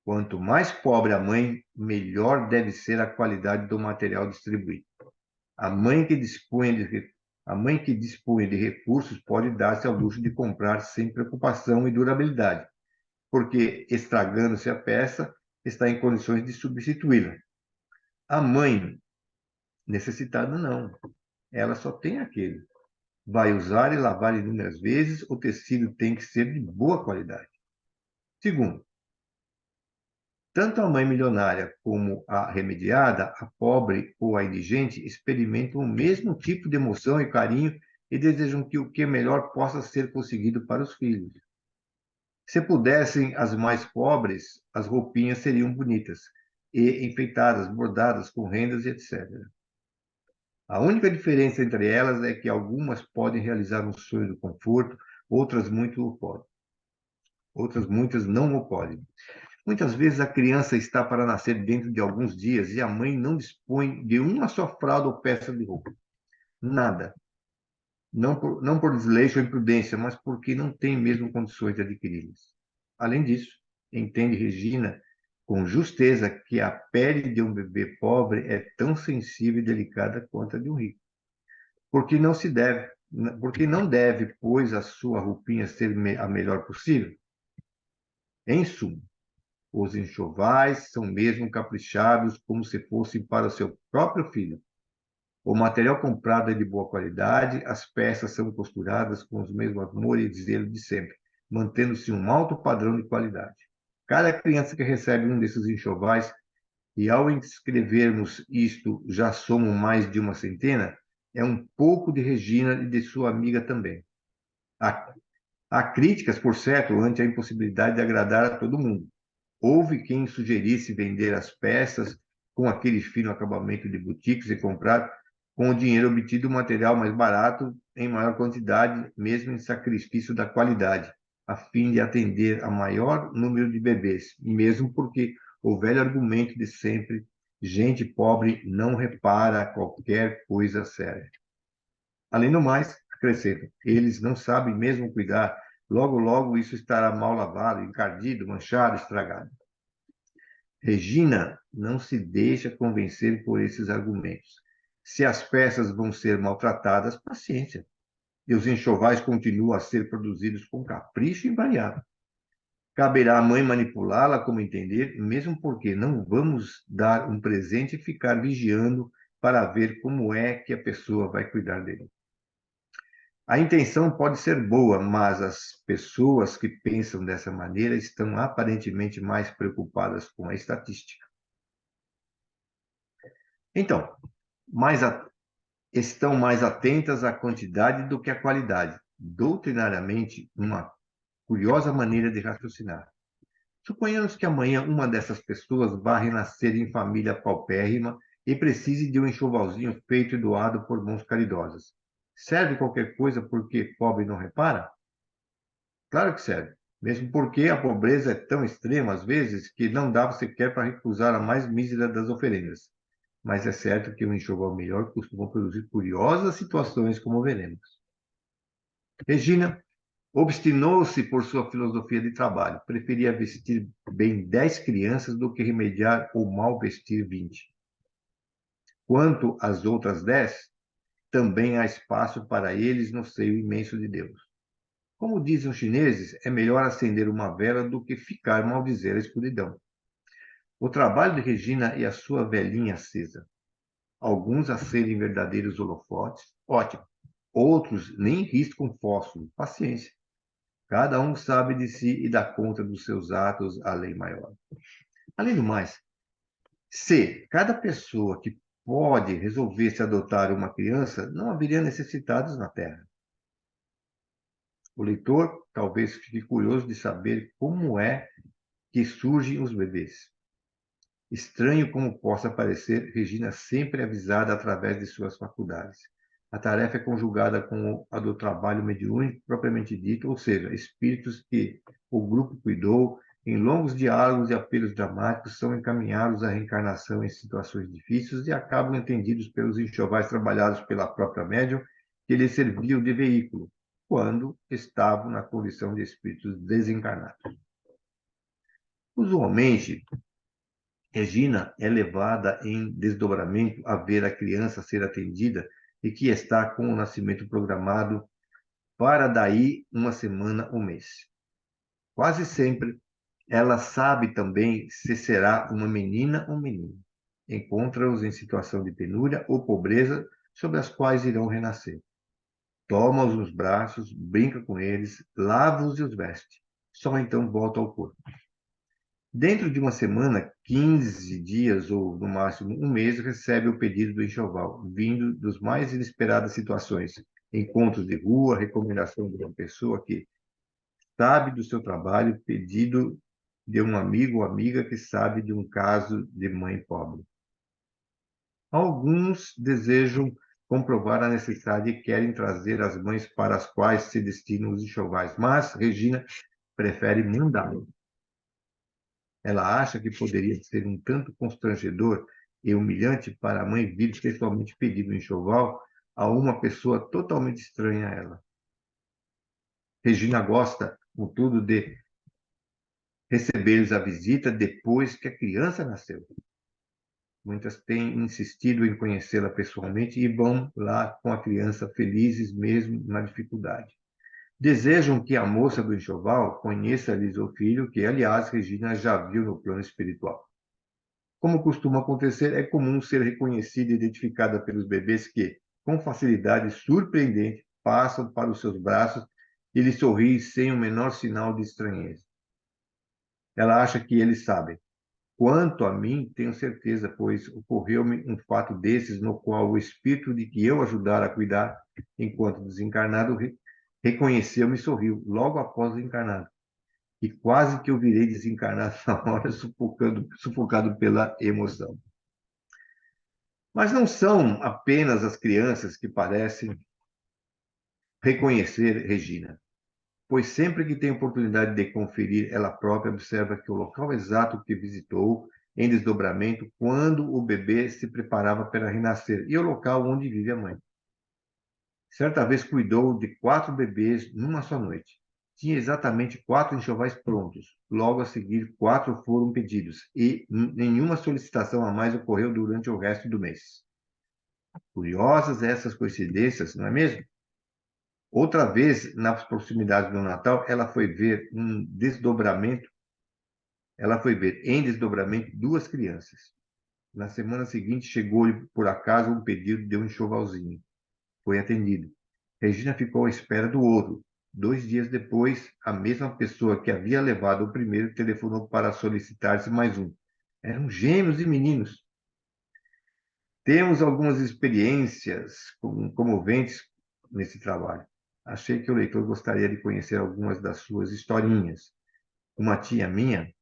quanto mais pobre a mãe, melhor deve ser a qualidade do material distribuído. A mãe que dispõe de recursos pode dar-se ao luxo de comprar sem preocupação e durabilidade, porque, estragando-se a peça, está em condições de substituí-la. A mãe necessitada não. Ela só tem aquele. Vai usar e lavar inúmeras vezes, o tecido tem que ser de boa qualidade. Segundo, tanto a mãe milionária como a remediada, a pobre ou a indigente, experimentam o mesmo tipo de emoção e carinho e desejam que o que é melhor possa ser conseguido para os filhos. Se pudessem as mais pobres, as roupinhas seriam bonitas e enfeitadas, bordadas com rendas e etc. A única diferença entre elas é que algumas podem realizar um sonho do conforto, outras muitas não o podem. Muitas vezes a criança está para nascer dentro de alguns dias e a mãe não dispõe de uma só fralda ou peça de roupa. nada. Não por desleixo ou imprudência, mas porque não tem mesmo condições de adquiri-las. Além disso, entende Regina com justeza que a pele de um bebê pobre é tão sensível e delicada quanto a de um rico. Porque não deve, pois, a sua roupinha ser a melhor possível? Em suma, os enxovais são mesmo caprichados como se fossem para o seu próprio filho. O material comprado é de boa qualidade, as peças são costuradas com os mesmos amor e zelo de sempre, mantendo-se um alto padrão de qualidade. Cada criança que recebe um desses enxovais, e ao escrevermos isto já somos mais de uma centena, é um pouco de Regina e de sua amiga também. Há críticas, por certo, ante a impossibilidade de agradar a todo mundo. Houve quem sugerisse vender as peças com aquele fino acabamento de boutiques e comprar, com o dinheiro obtido, o material mais barato, em maior quantidade, mesmo em sacrifício da qualidade, a fim de atender a maior número de bebês, mesmo porque o velho argumento de sempre, gente pobre não repara qualquer coisa séria. Além do mais, acrescenta, eles não sabem mesmo cuidar, logo, logo isso estará mal lavado, encardido, manchado, estragado. Regina não se deixa convencer por esses argumentos. Se as peças vão ser maltratadas, paciência. E os enxovais continuam a ser produzidos com capricho invariável. Caberá à mãe manipulá-la como entender, mesmo porque não vamos dar um presente e ficar vigiando para ver como é que a pessoa vai cuidar dele. A intenção pode ser boa, mas as pessoas que pensam dessa maneira estão aparentemente mais preocupadas com a estatística. Então, estão mais atentas à quantidade do que à qualidade. Doutrinariamente, uma curiosa maneira de raciocinar. Suponhamos que amanhã uma dessas pessoas vá renascer em família paupérrima e precise de um enxovalzinho feito e doado por mãos caridosas. Serve qualquer coisa porque pobre não repara? Claro que serve. Mesmo porque a pobreza é tão extrema, às vezes, que não dá sequer para recusar a mais mísera das oferendas. Mas é certo que um enxoval melhor costuma produzir curiosas situações, como veremos. Regina obstinou-se por sua filosofia de trabalho. Preferia vestir bem 10 crianças do que remediar ou mal vestir 20. Quanto às outras 10, também há espaço para eles no seio imenso de Deus. Como dizem os chineses, é melhor acender uma vela do que ficar maldizer a escuridão. O trabalho de Regina e a sua velhinha acesa. Alguns a serem verdadeiros holofotes, ótimo. Outros nem riscam fósforo, paciência. Cada um sabe de si e dá conta dos seus atos à lei maior. Além do mais, se cada pessoa que pode resolver-se adotar uma criança, não haveria necessitados na Terra. O leitor talvez fique curioso de saber como é que surgem os bebês. Estranho como possa parecer, Regina sempre avisada através de suas faculdades. A tarefa é conjugada com a do trabalho mediúnico propriamente dito, ou seja, espíritos que o grupo cuidou, em longos diálogos e apelos dramáticos, são encaminhados à reencarnação em situações difíceis e acabam entendidos pelos enxovais trabalhados pela própria médium, que lhes serviu de veículo, quando estavam na condição de espíritos desencarnados. Usualmente, Regina é levada em desdobramento a ver a criança ser atendida e que está com o nascimento programado para daí uma semana ou mês. Quase sempre, ela sabe também se será uma menina ou menino. Encontra-os em situação de penúria ou pobreza sobre as quais irão renascer. Toma-os nos braços, brinca com eles, lava-os e os veste. Só então volta ao corpo. Dentro de uma semana, 15 dias ou, no máximo, um mês, recebe o pedido do enxoval, vindo dos mais inesperadas situações. Encontros de rua, recomendação de uma pessoa que sabe do seu trabalho, pedido de um amigo ou amiga que sabe de um caso de mãe pobre. Alguns desejam comprovar a necessidade e querem trazer as mães para as quais se destinam os enxovais, mas Regina prefere mandá-lo. Ela acha que poderia ser um tanto constrangedor e humilhante para a mãe vir pessoalmente pedir um enxoval a uma pessoa totalmente estranha a ela. Regina gosta, contudo, de receber-lhes a visita depois que a criança nasceu. Muitas têm insistido em conhecê-la pessoalmente e vão lá com a criança felizes mesmo na dificuldade. Desejam que a moça do enxoval conheça-lhes o filho, que, aliás, Regina já viu no plano espiritual. Como costuma acontecer, é comum ser reconhecida e identificada pelos bebês que, com facilidade surpreendente, passam para os seus braços e lhe sorriem sem o menor sinal de estranheza. Ela acha que eles sabem. Quanto a mim, tenho certeza, pois ocorreu-me um fato desses no qual o espírito de que eu ajudara a cuidar, enquanto desencarnado, reconheceu-me e sorriu, logo após o encarnado. E quase que eu virei desencarnado na hora, sufocado pela emoção. Mas não são apenas as crianças que parecem reconhecer Regina, pois sempre que tem oportunidade de conferir, ela própria observa que o local exato que visitou em desdobramento quando o bebê se preparava para renascer e o local onde vive a mãe. Certa vez cuidou de 4 bebês numa só noite. Tinha exatamente 4 enxovais prontos. Logo a seguir, 4 foram pedidos e nenhuma solicitação a mais ocorreu durante o resto do mês. Curiosas essas coincidências, não é mesmo? Outra vez, nas proximidades do Natal, ela foi ver em desdobramento 2 crianças. Na semana seguinte, chegou-lhe por acaso um pedido de um enxovalzinho. Foi atendido. Regina ficou à espera do outro. 2 dias depois, a mesma pessoa que havia levado o primeiro telefonou para solicitar-se mais um. Eram gêmeos e meninos. Temos algumas experiências comoventes nesse trabalho. Achei que o leitor gostaria de conhecer algumas das suas historinhas. Uma tia minha,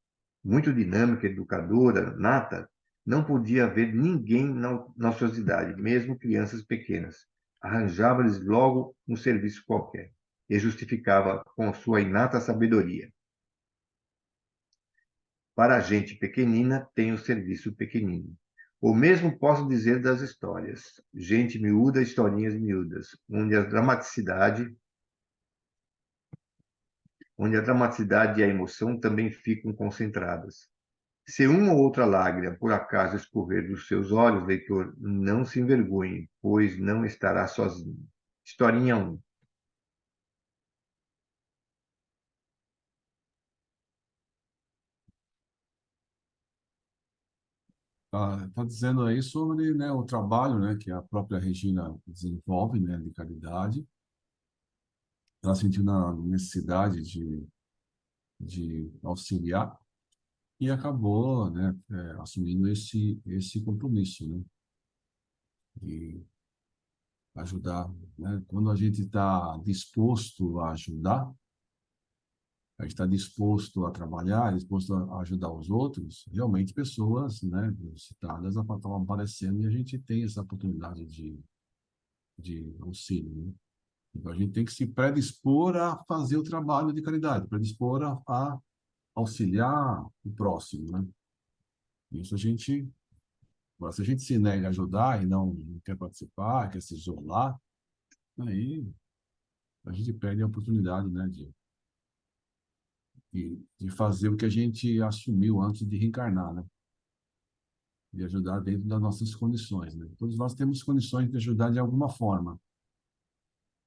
muito dinâmica, educadora, nata, não podia ver ninguém na ociosidade, mesmo crianças pequenas. Arranjava-lhes logo um serviço qualquer e justificava com sua inata sabedoria. Para a gente pequenina, tem o serviço pequenino. O mesmo posso dizer das histórias. Gente miúda, historinhas miúdas, onde a dramaticidade e a emoção também ficam concentradas. Se uma ou outra lágrima por acaso escorrer dos seus olhos, leitor, não se envergonhe, pois não estará sozinho. Historinha 1. Tá dizendo aí sobre, né, o trabalho, né, que a própria Regina desenvolve, né, de caridade. Ela sentiu a necessidade de auxiliar e acabou, né, assumindo esse compromisso, né, de ajudar, né? Quando a gente está disposto a ajudar, a gente está disposto a trabalhar, disposto a ajudar os outros, realmente pessoas, né, citadas estão aparecendo e a gente tem essa oportunidade de auxílio, né? Então a gente tem que se predispor a fazer o trabalho de caridade, predispor a auxiliar o próximo, né? Isso a gente, agora, se a gente se nega a ajudar e não quer participar, quer se isolar, aí a gente perde a oportunidade, né, de fazer o que a gente assumiu antes de reencarnar, né? De ajudar dentro das nossas condições, né? Todos nós temos condições de ajudar de alguma forma,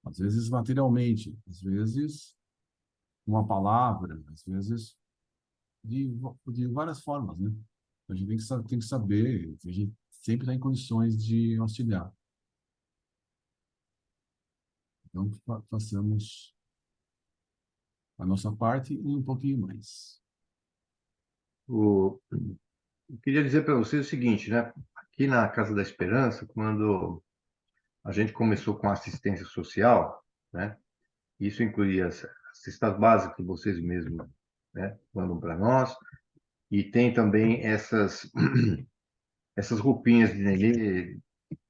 às vezes materialmente, às vezes com uma palavra, às vezes de várias formas, né? A gente tem que saber que a gente sempre está em condições de auxiliar. Então, façamos a nossa parte e um pouquinho mais. Eu queria dizer para vocês o seguinte, né? Aqui na Casa da Esperança, quando a gente começou com a assistência social, né? Isso incluía as cestas básicas que vocês mesmos, né, mandam para nós, e tem também essas roupinhas de nenê,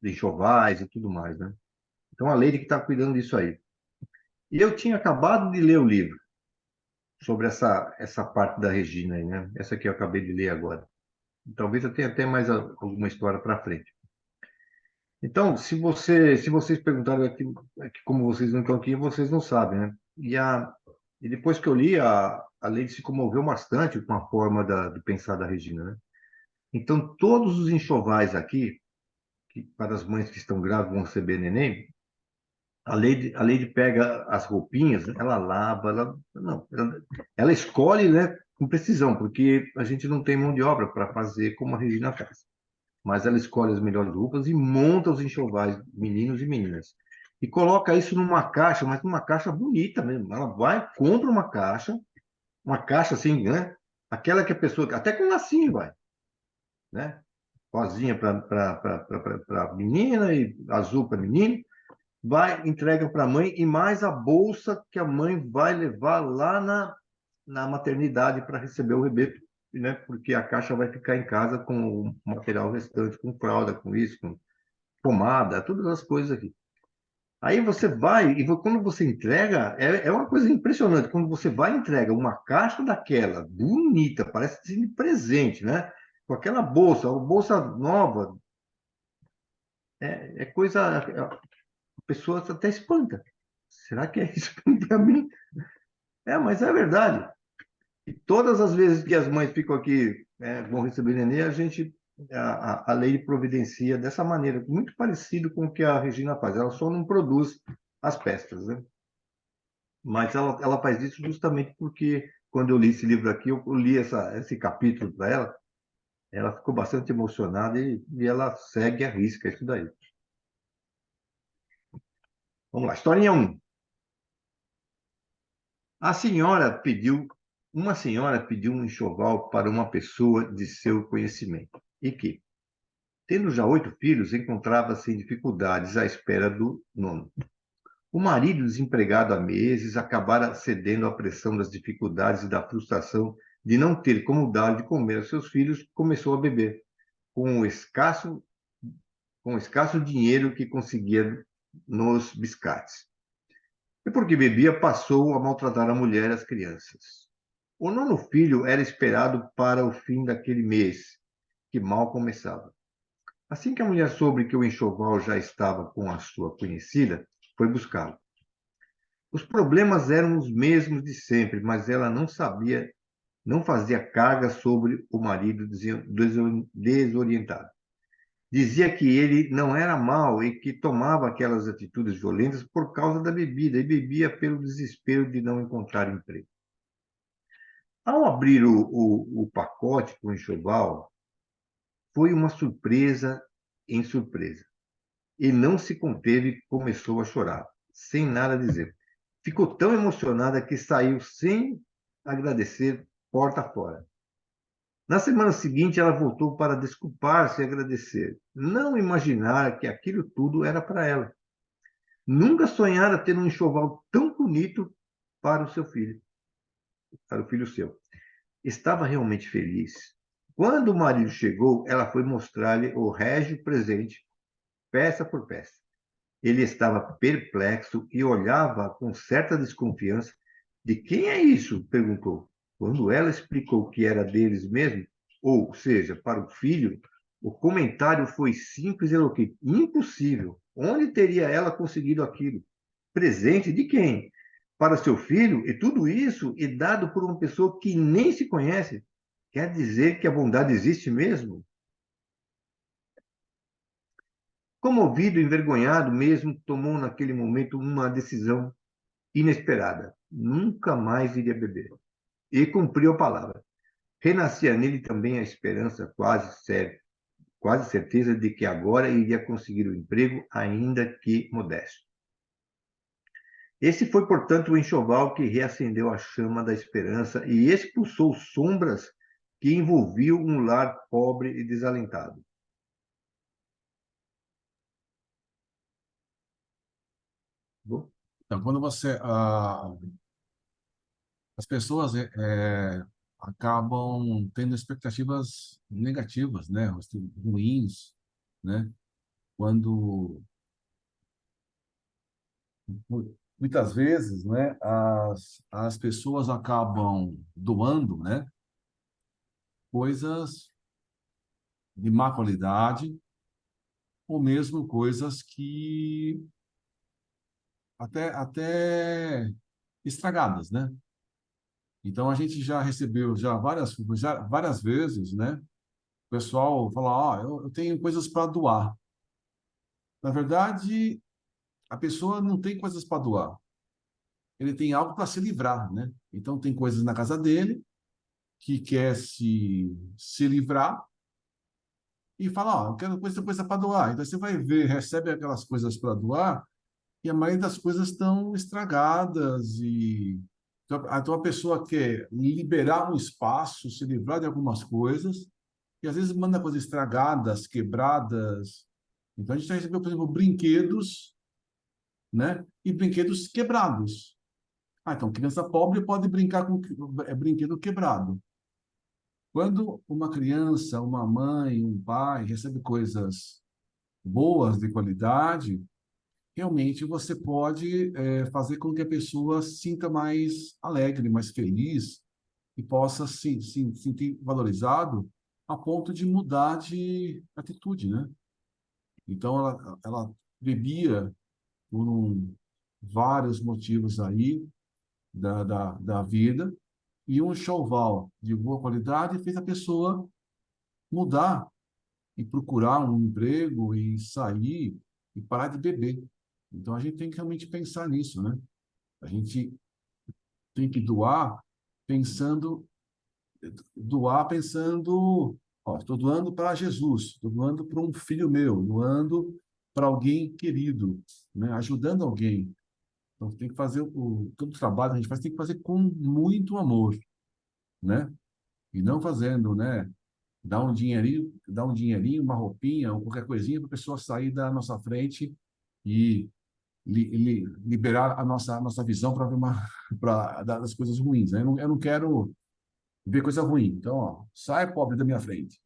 de enxovais e tudo mais, né? Então a Leire que está cuidando disso aí. E eu tinha acabado de ler o livro sobre essa parte da Regina aí, né? Essa que eu acabei de ler agora. Talvez eu tenha até mais alguma história para frente. Então, se vocês perguntarem aqui como vocês não estão aqui, vocês não sabem, né? E depois que eu li, a Lady se comoveu bastante com a forma de pensar da Regina, né? Então, todos os enxovais aqui, que para as mães que estão grávidas vão receber neném, a Lady pega as roupinhas, ela lava, não, ela escolhe, né, com precisão, porque a gente não tem mão de obra para fazer como a Regina faz. Mas ela escolhe as melhores roupas e monta os enxovais, meninos e meninas. E coloca isso numa caixa, mas numa caixa bonita mesmo. Ela vai, compra uma caixa assim, né? Aquela que a pessoa, até com lacinho vai, né? Rosinha para menina e azul para menino, vai, entrega para a mãe e mais a bolsa que a mãe vai levar lá na maternidade para receber o bebê, né? Porque a caixa vai ficar em casa com o material restante, com fralda, com isso, com pomada, todas as coisas aqui. Aí você vai, e quando você entrega, é uma coisa impressionante. Quando você vai e entrega uma caixa daquela, bonita, parece de presente, né? Com aquela bolsa, uma bolsa nova, é coisa. A pessoa até espanta. Será que é isso para mim? É, mas é verdade. E todas as vezes que as mães ficam aqui, vão receber neném, a lei providencia dessa maneira, muito parecido com o que a Regina faz. Ela só não produz as peças, né? Mas ela faz isso justamente porque, quando eu li esse livro aqui, eu li esse capítulo para ela, ela ficou bastante emocionada e ela segue a risca isso daí. Vamos lá, historinha 1. A senhora pediu, uma senhora pediu um enxoval para uma pessoa de seu conhecimento, e que, tendo já 8 filhos, encontrava-se em dificuldades à espera do nono. O marido, desempregado há meses, acabara cedendo à pressão das dificuldades e da frustração de não ter como dar de comer aos seus filhos, começou a beber, com o escasso dinheiro que conseguia nos biscates. E porque bebia, passou a maltratar a mulher e as crianças. O nono filho era esperado para o fim daquele mês, que mal começava. Assim que a mulher soube que o enxoval já estava com a sua conhecida, foi buscá-lo. Os problemas eram os mesmos de sempre, mas ela não sabia, não fazia carga sobre o marido desorientado. Dizia que ele não era mau e que tomava aquelas atitudes violentas por causa da bebida e bebia pelo desespero de não encontrar emprego. Ao abrir o pacote com o enxoval, foi uma surpresa em surpresa. E não se conteve e começou a chorar, sem nada dizer. Ficou tão emocionada que saiu sem agradecer, porta fora. Na semana seguinte, ela voltou para desculpar-se e agradecer. Não imaginar que aquilo tudo era para ela. Nunca sonhara ter um enxoval tão bonito para o seu filho, para o filho seu. Estava realmente feliz. Quando o marido chegou, ela foi mostrar-lhe o régio presente, peça por peça. Ele estava perplexo e olhava com certa desconfiança. De quem é isso? Perguntou. Quando ela explicou que era deles mesmo, ou seja, para o filho, o comentário foi simples e eloquente. Impossível. Onde teria ela conseguido aquilo? Presente de quem? Para seu filho? E tudo isso e dado por uma pessoa que nem se conhece? Quer dizer que a bondade existe mesmo? Comovido, envergonhado mesmo, tomou naquele momento uma decisão inesperada. Nunca mais iria beber. E cumpriu a palavra. Renascia nele também a esperança quase certeza de que agora iria conseguir o emprego, ainda que modesto. Esse foi, portanto, o enxoval que reacendeu a chama da esperança e expulsou sombras que envolviam um lar pobre e desalentado. Bom, Então, quando as pessoas acabam tendo expectativas negativas, né, ruins, né, quando muitas vezes, né, as pessoas acabam doando, né, coisas de má qualidade, ou mesmo coisas que até estragadas, né? Então a gente já recebeu já várias vezes, né? O pessoal fala, eu tenho coisas para doar. Na verdade, a pessoa não tem coisas para doar. Ele tem algo para se livrar, né? Então tem coisas na casa dele que quer se livrar e fala, eu quero coisa para doar. Então você vai ver, recebe aquelas coisas para doar e a maioria das coisas estão estragadas e então a pessoa quer liberar um espaço, se livrar de algumas coisas e às vezes manda coisas estragadas, quebradas. Então a gente já recebeu, por exemplo, brinquedos, né? E brinquedos quebrados. Então criança pobre pode brincar com brinquedo quebrado. Quando uma criança, uma mãe, um pai recebe coisas boas de qualidade, realmente você pode fazer com que a pessoa se sinta mais alegre, mais feliz e possa se sentir valorizado a ponto de mudar de atitude, né? Então, ela bebia por vários motivos aí da vida e um enxoval de boa qualidade fez a pessoa mudar e procurar um emprego e sair e parar de beber. Então, a gente tem que realmente pensar nisso, né? A gente tem que pensando, doar pensando, estou doando para Jesus, estou doando para um filho meu, doando para alguém querido, né? Ajudando alguém. Então, tem que fazer todo o trabalho que a gente faz, tem que fazer com muito amor, né? E não fazendo, né? Dar um dinheirinho, uma roupinha, ou qualquer coisinha para a pessoa sair da nossa frente e liberar a nossa visão para ver das coisas ruins, né? Eu não quero ver coisa ruim. Então, sai pobre da minha frente.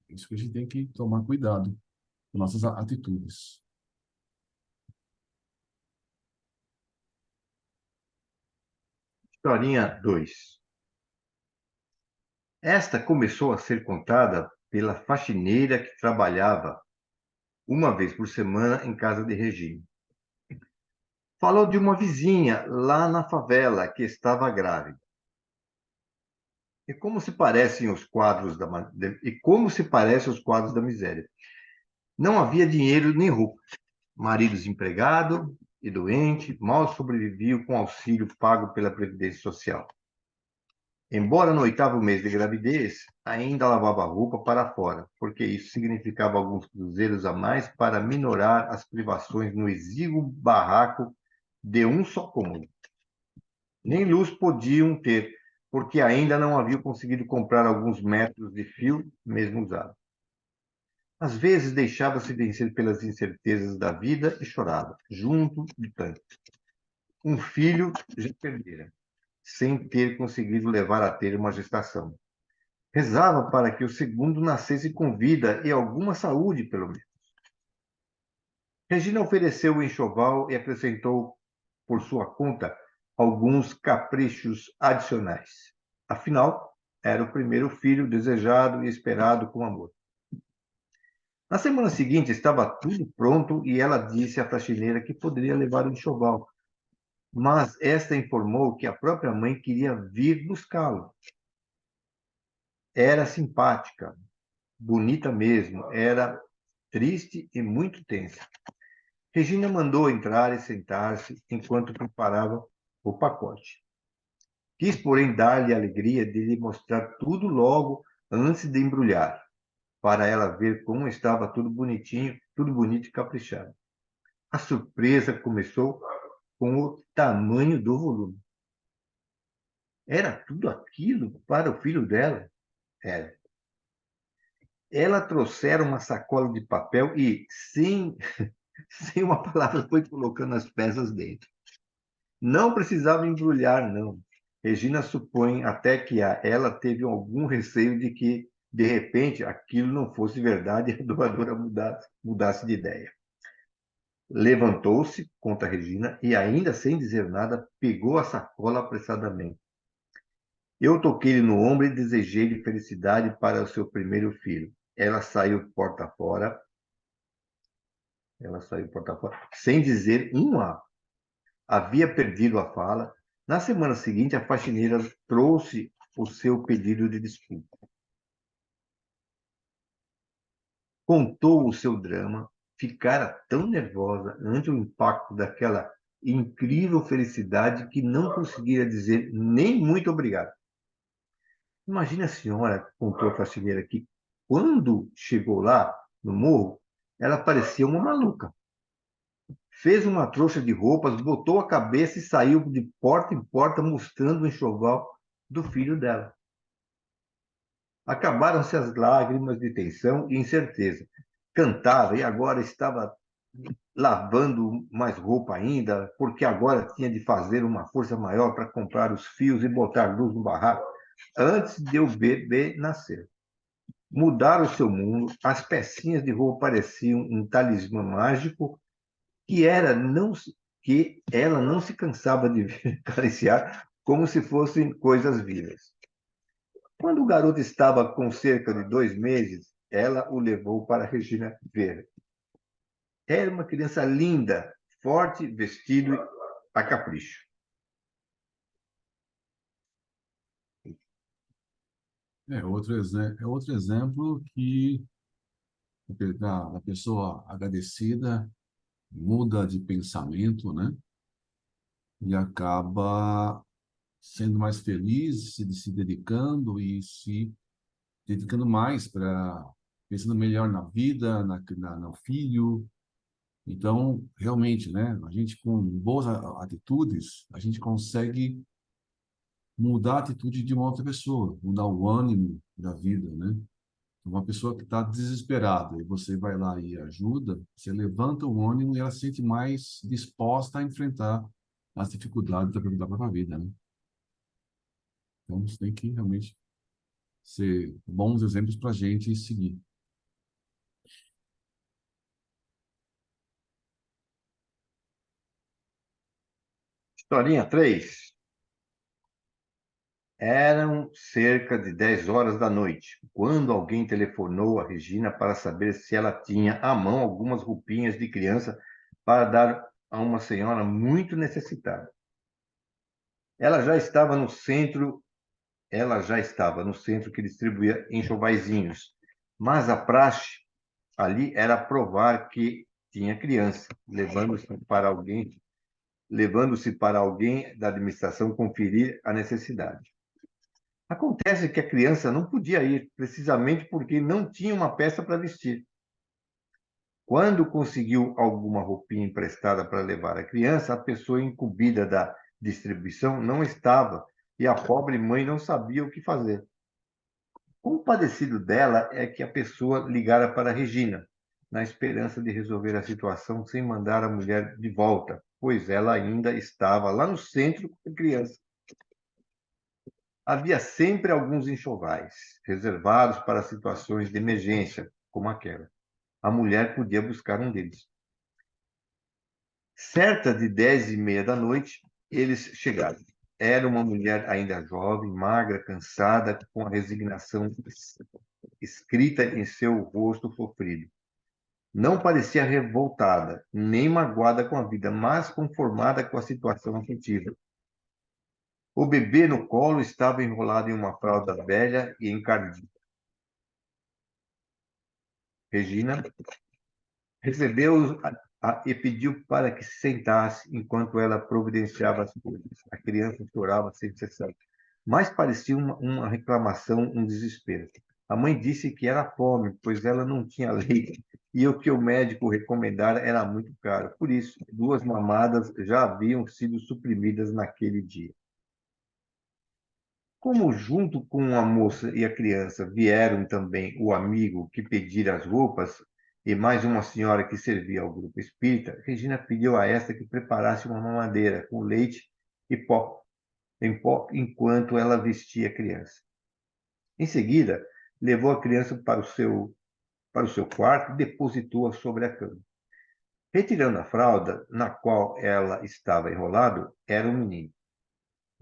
É isso que a gente tem que tomar cuidado com nossas atitudes. Historinha 2. Esta começou a ser contada pela faxineira que trabalhava uma vez por semana em casa de Regina. Falou de uma vizinha lá na favela que estava grávida. E como se parecem os quadros da miséria. Não havia dinheiro nem roupa. Marido desempregado e doente, mal sobreviviam com auxílio pago pela Previdência Social. Embora no 8º mês de gravidez, ainda lavava roupa para fora, porque isso significava alguns cruzeiros a mais para minorar as privações no exíguo barraco de um só cômodo. Nem luz podiam ter, porque ainda não haviam conseguido comprar alguns metros de fio, mesmo usado. Às vezes deixava-se vencer pelas incertezas da vida e chorava, junto de tanto. Um filho já perdera, sem ter conseguido levar a ter uma gestação. Rezava para que o segundo nascesse com vida e alguma saúde, pelo menos. Regina ofereceu o enxoval e acrescentou, por sua conta, alguns caprichos adicionais. Afinal, era o primeiro filho desejado e esperado com amor. Na semana seguinte, estava tudo pronto e ela disse à faxineira que poderia levar o enxoval. Mas esta informou que a própria mãe queria vir buscá-lo. Era simpática, bonita mesmo, era triste e muito tensa. Regina mandou entrar e sentar-se enquanto preparava o pacote. Quis, porém, dar-lhe a alegria de lhe mostrar tudo logo antes de embrulhar, para ela ver como estava tudo bonitinho, tudo bonito e caprichado. A surpresa começou com o tamanho do volume. Era tudo aquilo para o filho dela? Era. Ela trouxera uma sacola de papel e, sem uma palavra, foi colocando as peças dentro. Não precisava embrulhar, não. Regina supõe até que ela teve algum receio de que, de repente, aquilo não fosse verdade e a doadora mudasse de ideia. Levantou-se, conta Regina, e ainda sem dizer nada, pegou a sacola apressadamente. Eu toquei-lhe no ombro e desejei-lhe felicidade para o seu primeiro filho. ela saiu porta fora, sem dizer um A. Havia perdido a fala. Na semana seguinte, a faxineira trouxe o seu pedido de desculpa. Contou o seu drama, ficara tão nervosa ante o impacto daquela incrível felicidade que não conseguia dizer nem muito obrigado. Imagine a senhora, contou a faxineira, que quando chegou lá, no morro, ela parecia uma maluca. Fez uma trouxa de roupas, botou a cabeça e saiu de porta em porta mostrando o enxoval do filho dela. Acabaram-se as lágrimas de tensão e incerteza. Cantava e agora estava lavando mais roupa ainda, porque agora tinha de fazer uma força maior para comprar os fios e botar luz no barraco antes de o bebê nascer. Mudaram o seu mundo, as pecinhas de roupa pareciam um talismã mágico que ela não se cansava de acariciar como se fossem coisas vivas. Quando o garoto estava com cerca de 2 meses, ela o levou para Regina ver. Era uma criança linda, forte, vestido a capricho. É outro exemplo que da pessoa agradecida muda de pensamento, né? E acaba sendo mais feliz, se dedicando e se dedicando mais para pensando melhor na vida, no filho. Então, realmente, né? A gente com boas atitudes, a gente consegue mudar a atitude de uma outra pessoa, mudar o ânimo da vida, né? Uma pessoa que está desesperada e você vai lá e ajuda, você levanta o ânimo e ela se sente mais disposta a enfrentar as dificuldades da própria vida, né? Então, você tem que realmente ser bons exemplos para a gente seguir. Historinha 3. Eram cerca de 10 horas da noite, quando alguém telefonou a Regina para saber se ela tinha à mão algumas roupinhas de criança para dar a uma senhora muito necessitada. Ela já estava no centro, ela já estava no centro que distribuía enxovaizinhos, mas a praxe ali era provar que tinha criança, levando-se para alguém da administração conferir a necessidade. Acontece que a criança não podia ir, precisamente porque não tinha uma peça para vestir. Quando conseguiu alguma roupinha emprestada para levar a criança, a pessoa incumbida da distribuição não estava e a pobre mãe não sabia o que fazer. O compadecido dela é que a pessoa ligara para Regina, na esperança de resolver a situação sem mandar a mulher de volta, pois ela ainda estava lá no centro com a criança. Havia sempre alguns enxovais, reservados para situações de emergência, como aquela. A mulher podia buscar um deles. Certa de 10:30 da noite, eles chegaram. Era uma mulher ainda jovem, magra, cansada, com a resignação escrita em seu rosto sofrido. Não parecia revoltada, nem magoada com a vida, mas conformada com a situação afetiva. O bebê no colo estava enrolado em uma fralda velha e encardida. Regina recebeu-os e pediu para que se sentasse enquanto ela providenciava as coisas. A criança chorava sem cessar, mas parecia uma reclamação, um desespero. A mãe disse que era fome, pois ela não tinha leite, e o que o médico recomendara era muito caro. Por isso, 2 mamadas já haviam sido suprimidas naquele dia. Como junto com a moça e a criança vieram também o amigo que pedira as roupas e mais uma senhora que servia ao grupo espírita, Regina pediu a esta que preparasse uma mamadeira com leite e pó, em pó enquanto ela vestia a criança. Em seguida, levou a criança para o seu quarto e depositou-a sobre a cama. Retirando a fralda, na qual ela estava enrolado, era um menino.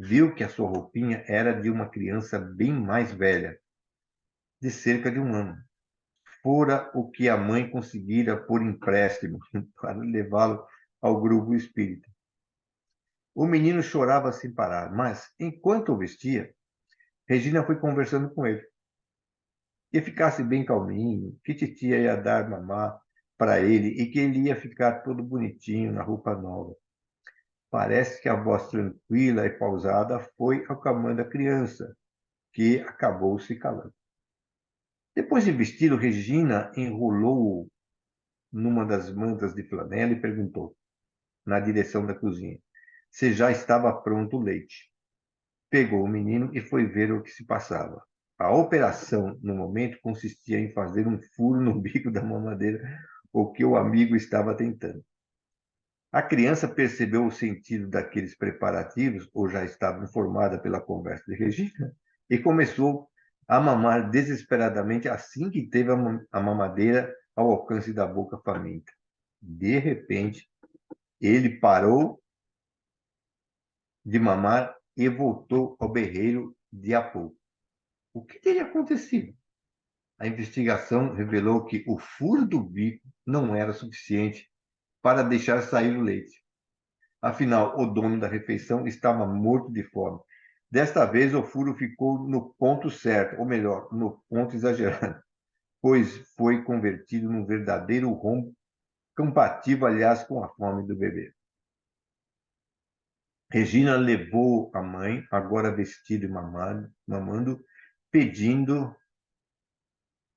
Viu que a sua roupinha era de uma criança bem mais velha, de cerca de 1 ano. fora o que a mãe conseguira por empréstimo para levá-lo ao grupo espírita. O menino chorava sem parar, mas, enquanto o vestia, Regina foi conversando com ele. Que ficasse bem calminho, que titia ia dar mamar para ele e que ele ia ficar todo bonitinho na roupa nova. Parece que a voz tranquila e pausada foi acalmando a criança, que acabou se calando. Depois de vesti-lo, Regina enrolou-o numa das mantas de flanela e perguntou, na direção da cozinha, se já estava pronto o leite. Pegou o menino e foi ver o que se passava. A operação, no momento, consistia em fazer um furo no bico da mamadeira, o que o amigo estava tentando. A criança percebeu o sentido daqueles preparativos, ou já estava informada pela conversa de Regina, e começou a mamar desesperadamente assim que teve a mamadeira ao alcance da boca faminta. De repente, ele parou de mamar e voltou ao berreiro de há pouco. O que teria acontecido? A investigação revelou que o furo do bico não era suficiente para deixar sair o leite. Afinal, o dono da refeição estava morto de fome. Desta vez, o furo ficou no ponto certo, ou melhor, no ponto exagerado, pois foi convertido num verdadeiro rombo, compatível, aliás, com a fome do bebê. Regina levou a mãe, agora vestida e mamando, pedindo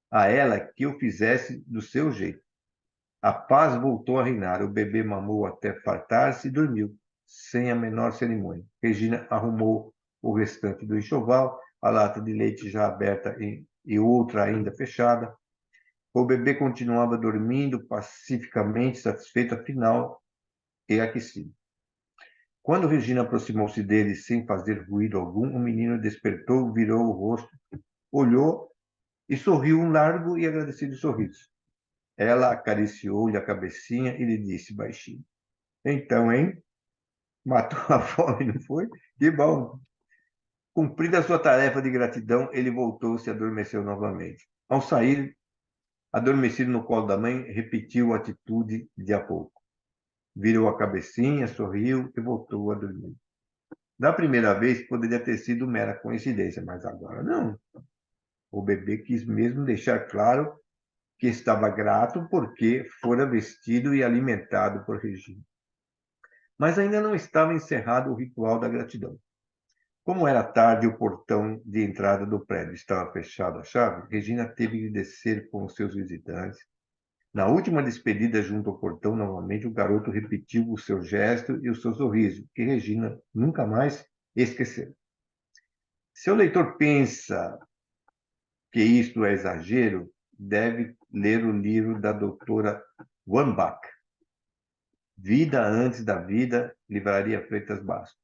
a ela que o fizesse do seu jeito. A paz voltou a reinar. O bebê mamou até fartar-se e dormiu, sem a menor cerimônia. Regina arrumou o restante do enxoval, a lata de leite já aberta e outra ainda fechada. O bebê continuava dormindo pacificamente, satisfeito, afinal, e aquecido. Quando Regina aproximou-se dele sem fazer ruído algum, o menino despertou, virou o rosto, olhou e sorriu um largo e agradecido sorriso. Ela acariciou-lhe a cabecinha e lhe disse baixinho: Então, hein? Matou a fome, não foi? Que bom! Cumprida a sua tarefa de gratidão, ele voltou-se e adormeceu novamente. Ao sair, adormecido no colo da mãe, repetiu a atitude de há pouco. Virou a cabecinha, sorriu e voltou a dormir. Da primeira vez, poderia ter sido mera coincidência, mas agora não. O bebê quis mesmo deixar claro que estava grato porque fora vestido e alimentado por Regina. Mas ainda não estava encerrado o ritual da gratidão. Como era tarde e o portão de entrada do prédio estava fechado à chave, Regina teve de descer com os seus visitantes. Na última despedida junto ao portão, novamente, o garoto repetiu o seu gesto e o seu sorriso, que Regina nunca mais esqueceu. Se o leitor pensa que isto é exagero, deve ler o livro da doutora Wambach, Vida Antes da Vida, Livraria Freitas Bastos,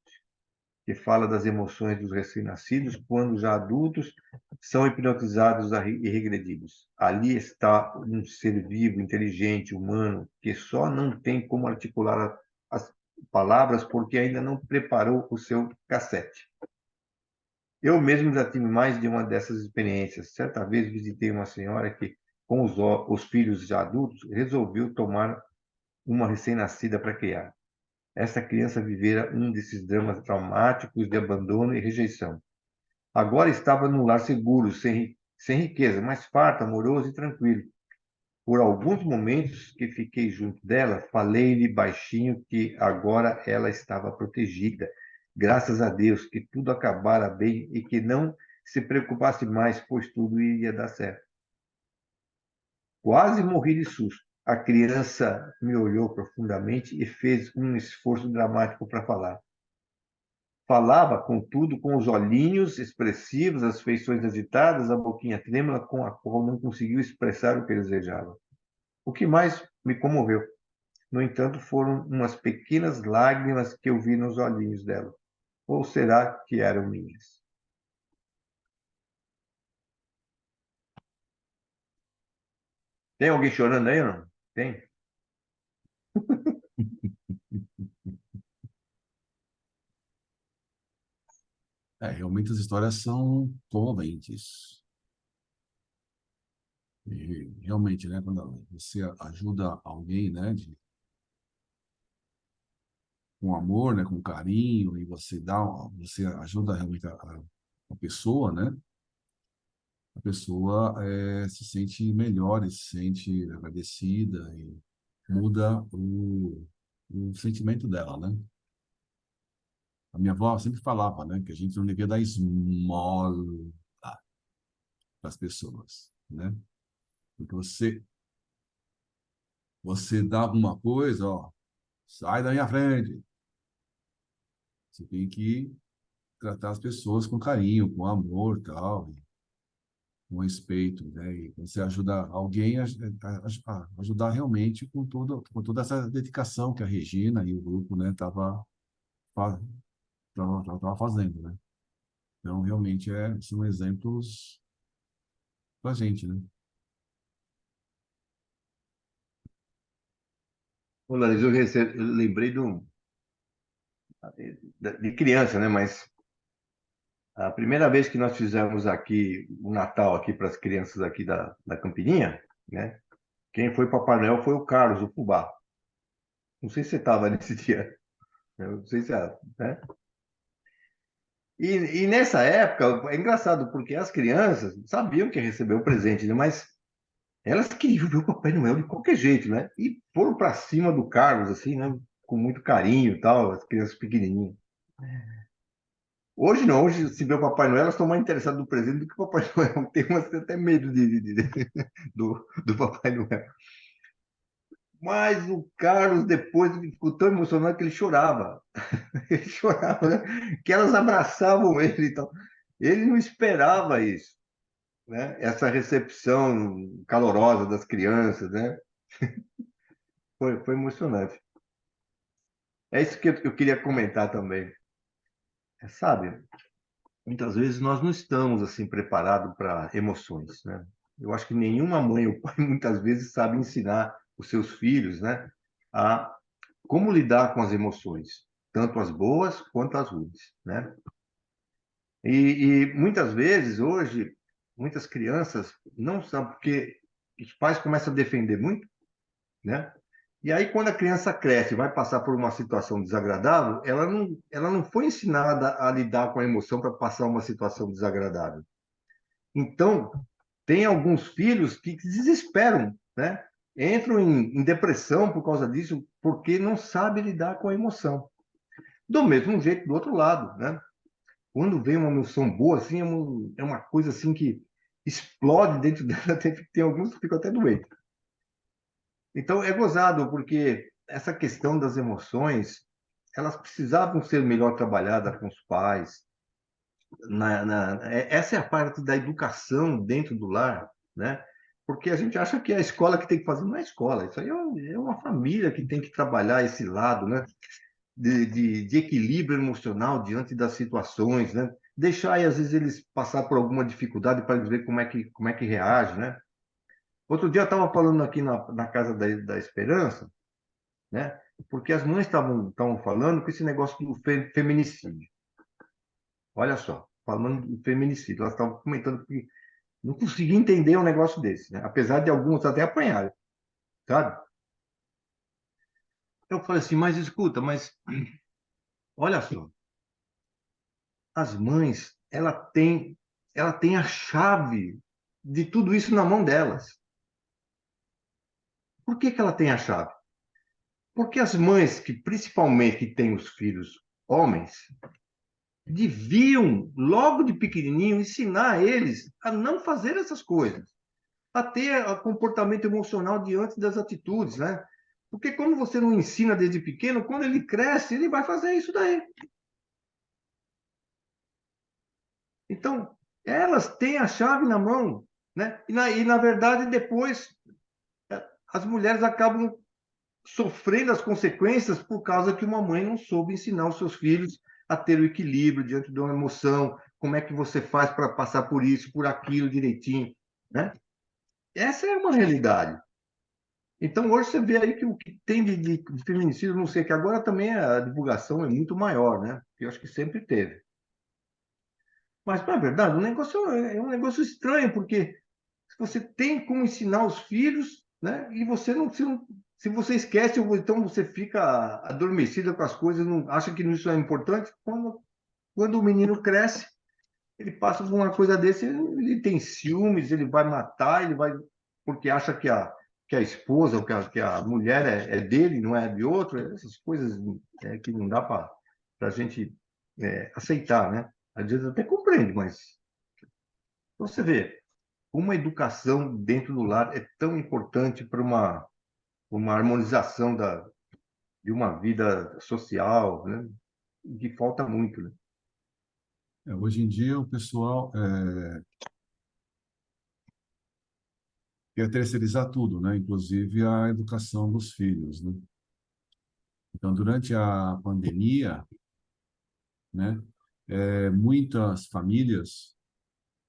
que fala das emoções dos recém-nascidos quando já adultos são hipnotizados e regredidos. Ali está um ser vivo, inteligente, humano, que só não tem como articular as palavras porque ainda não preparou o seu cassete. Eu mesmo já tive mais de uma dessas experiências. Certa vez visitei uma senhora que, com os filhos já adultos, resolveu tomar uma recém-nascida para criar. Essa criança vivera um desses dramas traumáticos de abandono e rejeição. Agora estava num lar seguro, sem riqueza, mas farto, amoroso e tranquilo. Por alguns momentos que fiquei junto dela, falei-lhe baixinho que agora ela estava protegida. Graças a Deus que tudo acabara bem e que não se preocupasse mais, pois tudo iria dar certo. Quase morri de susto. A criança me olhou profundamente e fez um esforço dramático para falar. Falava, contudo, com os olhinhos expressivos, as feições agitadas, a boquinha trêmula, com a qual não conseguiu expressar o que desejava. O que mais me comoveu, no entanto, foram umas pequenas lágrimas que eu vi nos olhinhos dela. Ou será que eram minhas? Tem alguém chorando aí ou não? Tem? Realmente as histórias são comoventes. E realmente, né, quando você ajuda alguém, né, com amor, né, com carinho, e você ajuda realmente a pessoa, né, a pessoa se sente melhor, e se sente agradecida e muda o sentimento dela, né? A minha avó sempre falava, né, que a gente não devia dar esmola para as pessoas, né? Porque você dá alguma coisa, ó, sai da minha frente. Você tem que tratar as pessoas com carinho, com amor, tal, e com respeito, né? E você ajuda alguém a ajudar realmente com toda essa dedicação que a Regina e o grupo, né, tava fazendo, né? Então, realmente são exemplos pra gente, né? Ô, Larissa, eu lembrei de criança, né? Mas a primeira vez que nós fizemos aqui o Natal aqui para as crianças aqui da Campininha, né? Quem foi Papai Noel foi o Carlos, o Fubá. Não sei se você estava nesse dia. Eu não sei se, né? E nessa época, é engraçado, porque as crianças sabiam que ia receber o presente, né? Mas elas queriam ver o Papai Noel de qualquer jeito, né? E foram para cima do Carlos, assim, né? Com muito carinho e tal, as crianças pequenininhas. Hoje não, hoje se vê o Papai Noel, elas estão mais interessadas no presente do que o Papai Noel. Tem umas que têm até medo do Papai Noel. Mas o Carlos depois ele ficou tão emocionado que ele chorava. Ele chorava, né? Que elas abraçavam ele e tal. Ele não esperava isso, né? Essa recepção calorosa das crianças, né? Foi emocionante. É isso que eu queria comentar também. Sabe, muitas vezes nós não estamos assim preparados para emoções, né? Eu acho que nenhuma mãe ou pai muitas vezes sabe ensinar os seus filhos, né, a como lidar com as emoções, tanto as boas quanto as ruins, né? E muitas vezes hoje muitas crianças não sabem porque os pais começam a defender muito, né? E aí, quando a criança cresce e vai passar por uma situação desagradável, ela não foi ensinada a lidar com a emoção para passar uma situação desagradável. Então, tem alguns filhos que desesperam, né? Entram em depressão por causa disso, porque não sabem lidar com a emoção. Do mesmo jeito, do outro lado, né? Quando vem uma emoção boa, assim, é uma coisa assim que explode dentro dela, tem alguns que ficam até doentes. Então, é gozado, porque essa questão das emoções, elas precisavam ser melhor trabalhadas com os pais. Essa é a parte da educação dentro do lar, né? Porque a gente acha que é a escola que tem que fazer, não é a escola, isso aí é uma família que tem que trabalhar esse lado, né? De equilíbrio emocional diante das situações, né? Deixar, aí, às vezes, eles passar por alguma dificuldade para eles ver como é que reage, né? Outro dia eu estava falando aqui na Casa da Esperança, né? Porque as mães estavam falando com esse negócio do feminicídio. Olha só, falando do feminicídio, elas estavam comentando que não conseguia entender um negócio desse, né? Apesar de alguns até apanharem, sabe? Eu falei assim, mas escuta, mas olha só, as mães, ela tem a chave de tudo isso na mão delas. Por que que ela tem a chave? Porque as mães que principalmente que têm os filhos homens, deviam, logo de pequenininho, ensinar eles a não fazer essas coisas, a ter comportamento emocional diante das atitudes, né? Porque quando você não ensina desde pequeno, quando ele cresce, ele vai fazer isso daí. Então, elas têm a chave na mão, né? Na verdade, depois, as mulheres acabam sofrendo as consequências por causa que uma mãe não soube ensinar os seus filhos a ter o equilíbrio diante de uma emoção, como é que você faz para passar por isso, por aquilo direitinho, né? Essa é uma realidade. Então, hoje você vê aí que o que tem de feminicídio, não sei, que agora também a divulgação é muito maior, né? Eu acho que sempre teve. Mas, na verdade, o negócio é um negócio estranho, porque você tem como ensinar os filhos, né? E você não, se você esquece, ou então você fica adormecida com as coisas, não acha que isso é importante, quando o menino cresce, ele passa por uma coisa desse, ele tem ciúmes, ele vai matar, ele vai porque acha que a esposa ou que a mulher é dele, não é de outro, essas coisas que não dá para a gente aceitar, né? Às vezes até compreende, mas você vê, uma educação dentro do lar é tão importante para uma harmonização de uma vida social, né? Que falta muito, né? Hoje em dia, o pessoal quer terceirizar tudo, né? Inclusive a educação dos filhos, né? Então, durante a pandemia, né, muitas famílias,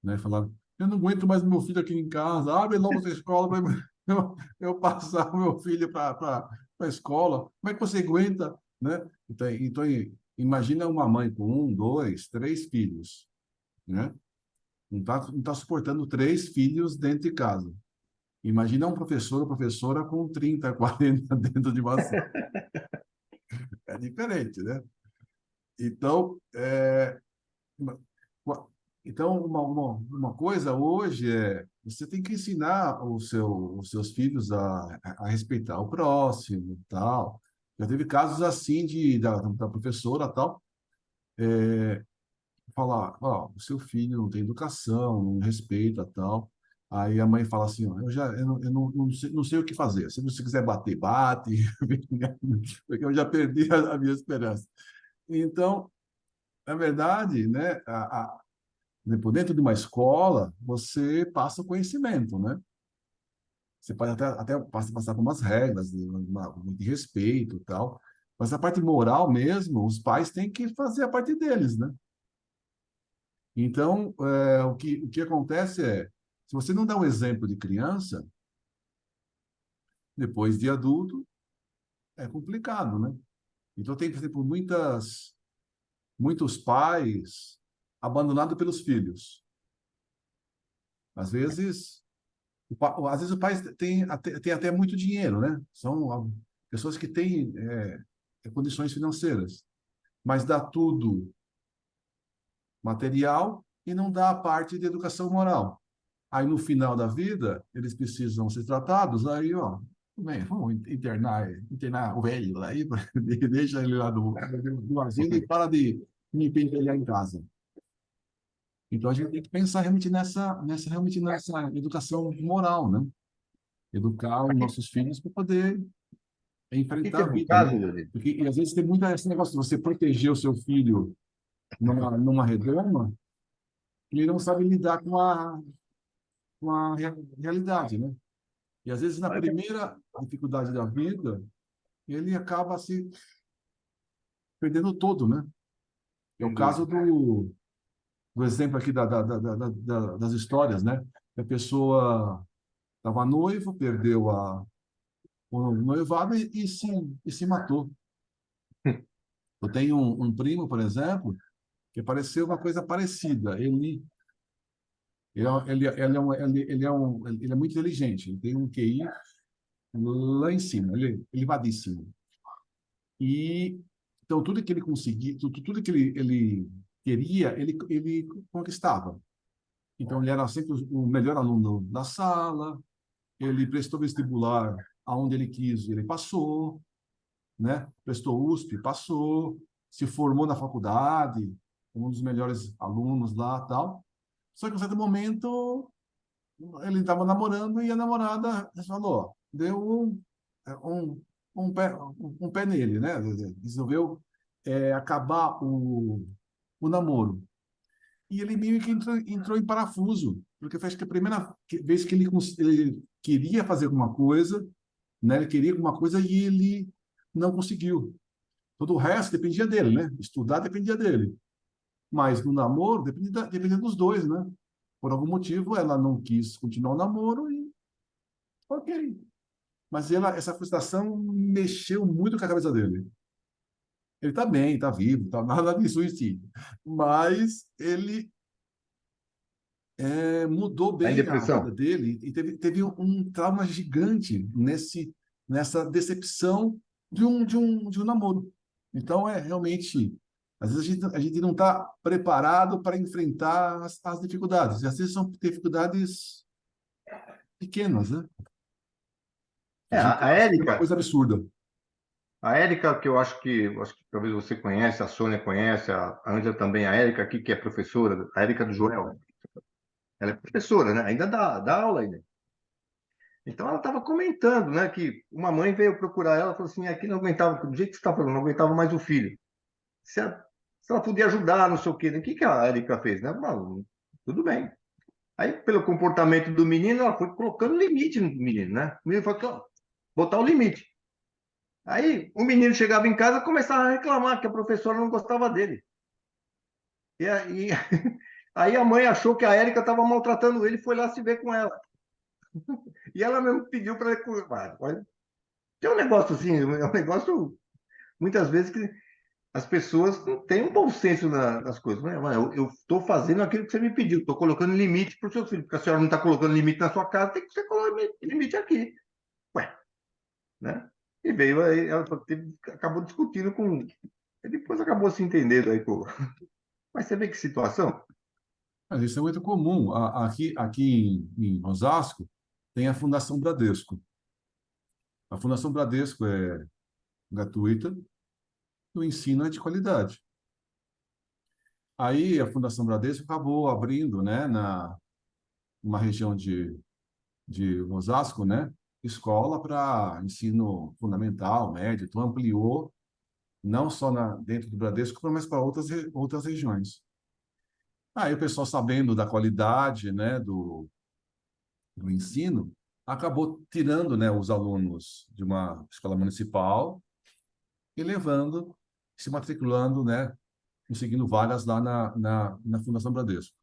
né, falaram: eu não aguento mais meu filho aqui em casa, abre logo essa escola para eu passar o meu filho para a escola. Como é que você aguenta, né? Então, imagina uma mãe com um, dois, três filhos, né? Não tá suportando três filhos dentro de casa. Imagina um professor ou professora com 30, 40 dentro de uma sala. É diferente, né? Então, uma- então uma coisa hoje você tem que ensinar os seus filhos a respeitar o próximo, tal. Já teve casos assim da professora, tal, falar: ó, o seu filho não tem educação, não respeita, tal. Aí a mãe fala assim: ó, não sei o que fazer. Se você quiser bater, bate, porque eu já perdi a minha esperança. Então, na verdade, né, dentro de uma escola, você passa o conhecimento, né? Você pode até passar por umas regras de respeito e tal, mas a parte moral mesmo, os pais têm que fazer a parte deles, né? Então, o que acontece se você não dá um exemplo de criança, depois de adulto, é complicado, né? Então, tem, por exemplo, muitos pais abandonados pelos filhos. Às vezes, às vezes o pai tem até muito dinheiro, né? São pessoas que têm condições financeiras, mas dá tudo material e não dá a parte de educação moral. Aí, no final da vida, eles precisam ser tratados, aí, ó, bem, vamos internar o velho aí, deixa ele lá do asilo e para de me pentelhar em casa. Então, a gente tem que pensar realmente nessa educação moral, né? Educar os nossos filhos para poder Aqui tem enfrentar a um vida, né? caso, Leonardo. Porque, e às vezes tem muito esse negócio de você proteger o seu filho numa redoma, ele não sabe lidar com a realidade, né? E às vezes na primeira dificuldade da vida, ele acaba se perdendo todo, né? É o Sem caso dúvida. do exemplo aqui das histórias, né? A pessoa estava noivo, perdeu o noivado e se matou. Eu tenho um primo, por exemplo, que pareceu uma coisa parecida. Ele é muito inteligente, ele tem um QI lá em cima, ele é elevadíssimo. E então tudo que ele conseguia, tudo que ele queria, ele conquistava. Então ele era sempre o melhor aluno da sala, ele prestou vestibular aonde ele quis, ele passou, né? Prestou USP, passou, se formou na faculdade, um dos melhores alunos lá, tal. Só que, em certo momento, ele estava namorando e a namorada falou, deu um, um pé nele, né? Resolveu acabar o namoro. E ele meio que entrou em parafuso, porque foi acho que a primeira vez que ele queria fazer alguma coisa, né? Ele queria alguma coisa e ele não conseguiu. Todo o resto dependia dele, né? Estudar dependia dele. Mas no namoro dependia dos dois, né? Por algum motivo ela não quis continuar o namoro e ok. Mas essa frustração mexeu muito com a cabeça dele. Ele está bem, está vivo, tá nada de suicídio. Mas mudou Tá em bem a vida depressão? dele e teve um trauma gigante nessa decepção de um namoro. Então, realmente, às vezes a gente não está preparado para enfrentar as dificuldades. E às vezes são dificuldades pequenas, né? A É, gente a acha que é uma Érica, coisa absurda. a Érica, que eu acho que talvez você conhece, a Sônia conhece, a Ângela também, a Érica aqui, que é professora, a Érica do Joel. Ela é professora, né? Ainda dá aula ainda. Então ela estava comentando, né, que uma mãe veio procurar ela e falou assim, aqui não aguentava, do jeito que você está falando, não aguentava mais o filho. Se ela podia ajudar, não sei o quê. O que a Érica fez? Né? Não, tudo bem. Aí, pelo comportamento do menino, ela foi colocando limite no menino, né? O menino falou, "Ó, botar o limite." Aí o menino chegava em casa e começava a reclamar que a professora não gostava dele. E aí a mãe achou que a Érica estava maltratando ele e foi lá se ver com ela. E ela mesmo pediu para ele. Olha, tem um negócio assim, é um negócio, muitas vezes, que as pessoas não têm um bom senso nas coisas. Né? Eu estou fazendo aquilo que você me pediu, estou colocando limite para o seu filho, porque a senhora não está colocando limite na sua casa, tem que você colocar limite aqui. Ué, né? E veio aí, ela acabou discutindo com. E depois acabou se entendendo aí com. Mas você vê que situação? Mas isso é muito comum. Aqui em Osasco, tem a Fundação Bradesco. A Fundação Bradesco é gratuita, o ensino é de qualidade. Aí a Fundação Bradesco acabou abrindo, né, numa região de Osasco, né, escola para ensino fundamental, médio, então ampliou não só dentro do Bradesco, mas para outras regiões. Aí o pessoal sabendo da qualidade, né, do ensino, acabou tirando, né, os alunos de uma escola municipal e levando, se matriculando, né, conseguindo vagas lá na Fundação Bradesco.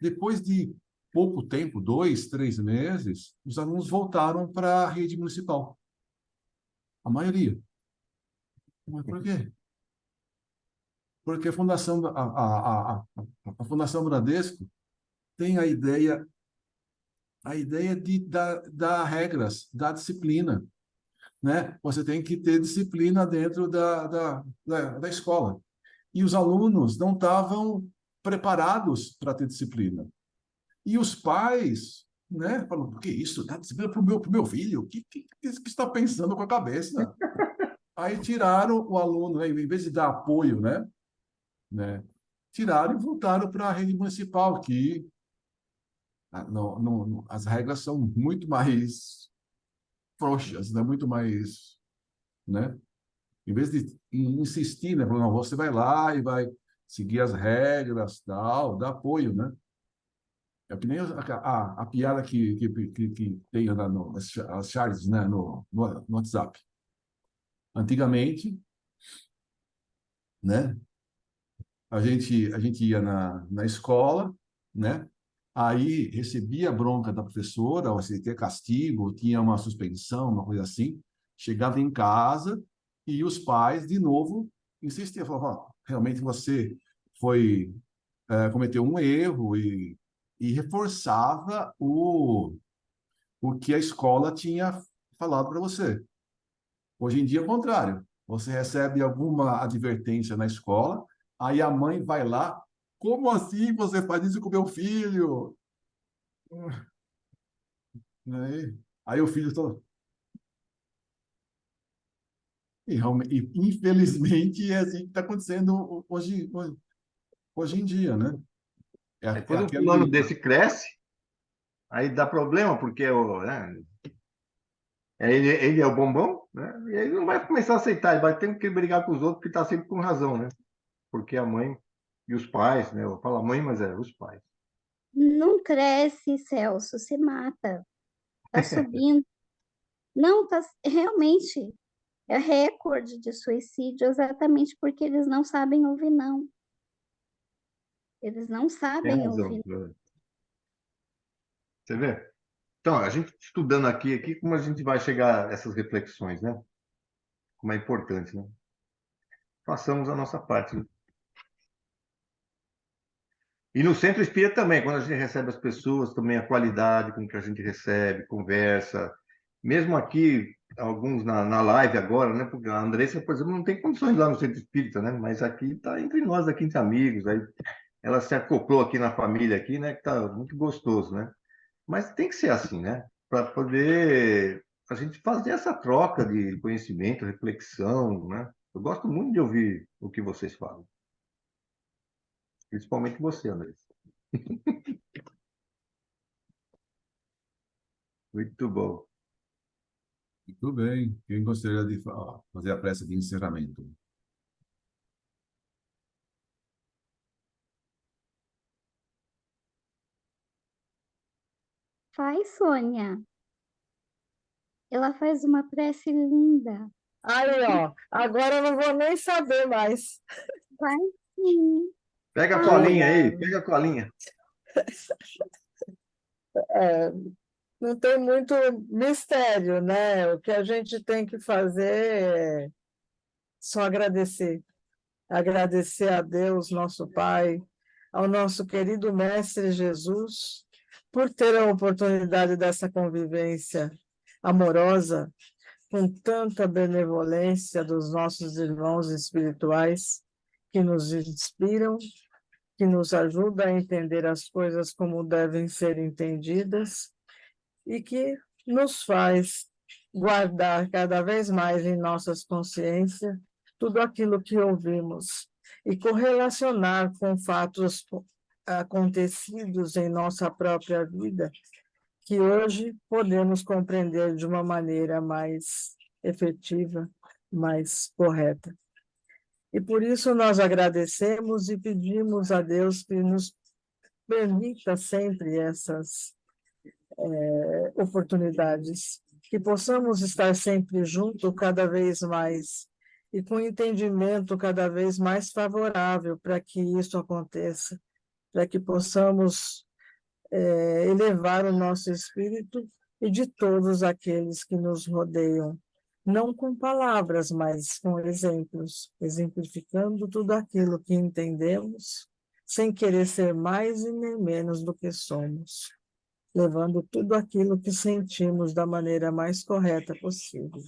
Depois de pouco tempo, 2, 3 meses, os alunos voltaram para a rede municipal. A maioria. Mas por quê? Porque a Fundação Bradesco tem a ideia de dar regras, dar disciplina, né? Você tem que ter disciplina dentro da escola. E os alunos não estavam preparados para ter disciplina. E os pais, né, falam, que isso? Dá disciplina para o meu filho? O que está pensando com a cabeça? Aí tiraram o aluno, né, em vez de dar apoio, né, tiraram e voltaram para a rede municipal, que as regras são muito mais frouxas, né, muito mais, né? Em vez de insistir, né, falando, não, você vai lá e vai seguir as regras, tal, dá apoio, né? É que nem a piada que tem as charges, né, no WhatsApp. Antigamente, né, a gente ia na escola, né, aí recebia a bronca da professora, ou se tinha castigo, ou tinha uma suspensão, uma coisa assim, chegava em casa e os pais, de novo, insistiam, falavam, ó, realmente você cometeu um erro e reforçava o que a escola tinha falado para você. Hoje em dia é o contrário. Você recebe alguma advertência na escola, aí a mãe vai lá, como assim você faz isso com meu filho? Aí o filho todo. E, infelizmente é assim que está acontecendo hoje em dia, né? Aí É quando um fulano aquele. desse cresce, aí dá problema, porque né, ele é o bombom, né? E aí não vai começar a aceitar, ele vai ter que brigar com os outros, porque está sempre com razão, né? Porque a mãe e os pais, né? Eu falo a mãe, mas é os pais. Não cresce, Celso, se mata. Tá subindo. Não, tá realmente é recorde de suicídio exatamente porque eles não sabem ouvir não. Eles não Tem sabem razão. ouvir. Você vê? Então, a gente estudando aqui, como a gente vai chegar a essas reflexões, né? Como é importante, né? Façamos a nossa parte, né? E no Centro Espírita também, quando a gente recebe as pessoas, também a qualidade com que a gente recebe, conversa. Mesmo aqui, alguns na live agora, né? Porque a Andressa, por exemplo, não tem condições de ir lá no Centro Espírita, né? Mas aqui está entre nós, aqui entre amigos. Aí ela se acoplou aqui na família, aqui, né? Que tá muito gostoso, né? Mas tem que ser assim, né? Para poder a gente fazer essa troca de conhecimento, reflexão, né? Eu gosto muito de ouvir o que vocês falam, principalmente você, Andressa. Muito bom. Muito bem. Quem gostaria de fazer a prece de encerramento? Faz, Sônia. Ela faz uma prece linda. Aí, ó, agora eu não vou nem saber mais. Vai sim. Pega a Ai, colinha aí, pega a colinha. É, não tem muito mistério, né? O que a gente tem que fazer é só agradecer. Agradecer a Deus, nosso Pai, ao nosso querido Mestre Jesus, por ter a oportunidade dessa convivência amorosa, com tanta benevolência dos nossos irmãos espirituais, que nos inspiram, que nos ajudam a entender as coisas como devem ser entendidas e que nos faz guardar cada vez mais em nossas consciências tudo aquilo que ouvimos e correlacionar com fatos acontecidos em nossa própria vida, que hoje podemos compreender de uma maneira mais efetiva, mais correta. E por isso nós agradecemos e pedimos a Deus que nos permita sempre essas oportunidades, que possamos estar sempre juntos cada vez mais e com entendimento cada vez mais favorável para que isso aconteça, para que possamos elevar o nosso espírito e de todos aqueles que nos rodeiam, não com palavras, mas com exemplos, exemplificando tudo aquilo que entendemos, sem querer ser mais e nem menos do que somos, levando tudo aquilo que sentimos da maneira mais correta possível.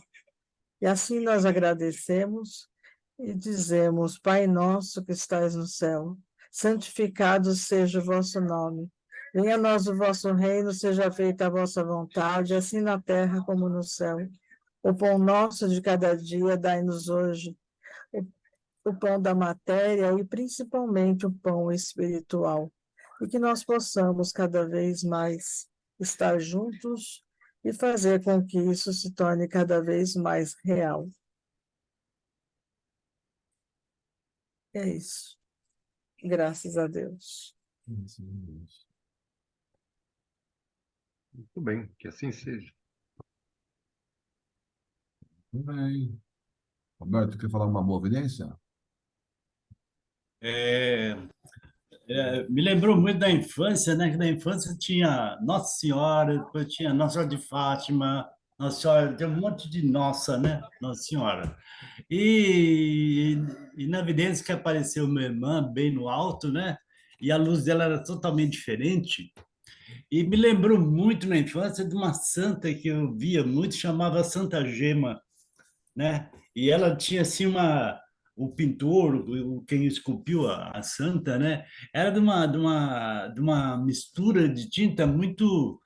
E assim nós agradecemos e dizemos: Pai nosso que estais no céu, santificado seja o vosso nome. Venha a nós o vosso reino, seja feita a vossa vontade, assim na terra como no céu. O pão nosso de cada dia dai-nos hoje, o pão da matéria e principalmente o pão espiritual. E que nós possamos cada vez mais estar juntos e fazer com que isso se torne cada vez mais real. É isso. Graças a Deus. Muito Muito bem, que assim seja. bem. Roberto, quer falar uma boa evidência? Me lembrou muito da infância, né? Que na infância tinha Nossa Senhora, depois tinha Nossa Senhora de Fátima, Nossa Senhora, tem um monte de Nossa, né? Nossa Senhora. E, e na evidência que apareceu minha irmã bem no alto, né? E a luz dela era totalmente diferente. E me lembrou muito na infância de uma santa que eu via muito, chamava Santa Gema, né? E ela tinha assim o pintor, quem esculpiu a santa, né? Era de uma mistura de tinta muito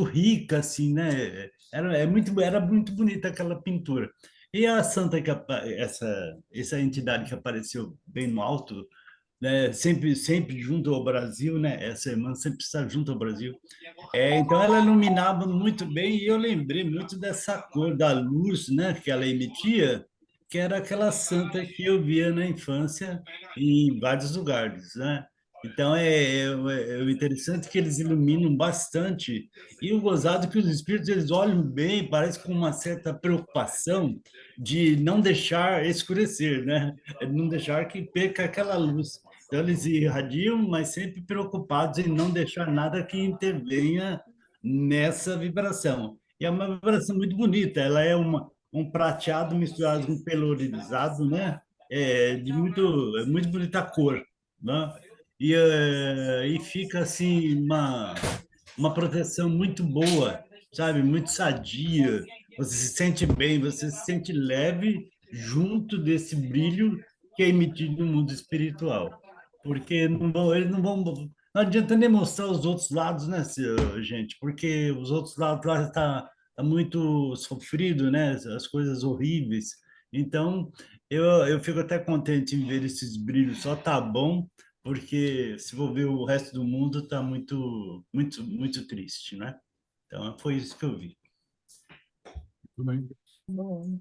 rica assim, né? Era muito bonita aquela pintura. E a santa essa entidade que apareceu bem no alto, né? Sempre junto ao Brasil, né? Essa irmã sempre está junto ao Brasil. Então ela iluminava muito bem e eu lembrei muito dessa cor da luz, né, que ela emitia, que era aquela santa que eu via na infância em vários lugares, né? Então é interessante que eles iluminam bastante e o gozado é que os espíritos eles olham bem, parece com uma certa preocupação de não deixar escurecer, né? Não deixar que perca aquela luz. Então, eles irradiam, mas sempre preocupados em não deixar nada que intervenha nessa vibração. E é uma vibração muito bonita, ela é um prateado misturado com pelourizado, né? É muito bonita a cor, né? e fica assim uma proteção muito boa, sabe? Muito sadia. Você se sente bem, você se sente leve junto desse brilho que é emitido no mundo espiritual. Porque eles não vão. Não adianta nem mostrar os outros lados, né, gente? Porque os outros lados lá tá muito sofrido, né? As coisas horríveis. Então, eu fico até contente em ver esses brilhos, só tá bom, porque se for ver o resto do mundo, tá muito triste, né? Então, foi isso que eu vi. Tudo bem. Bom.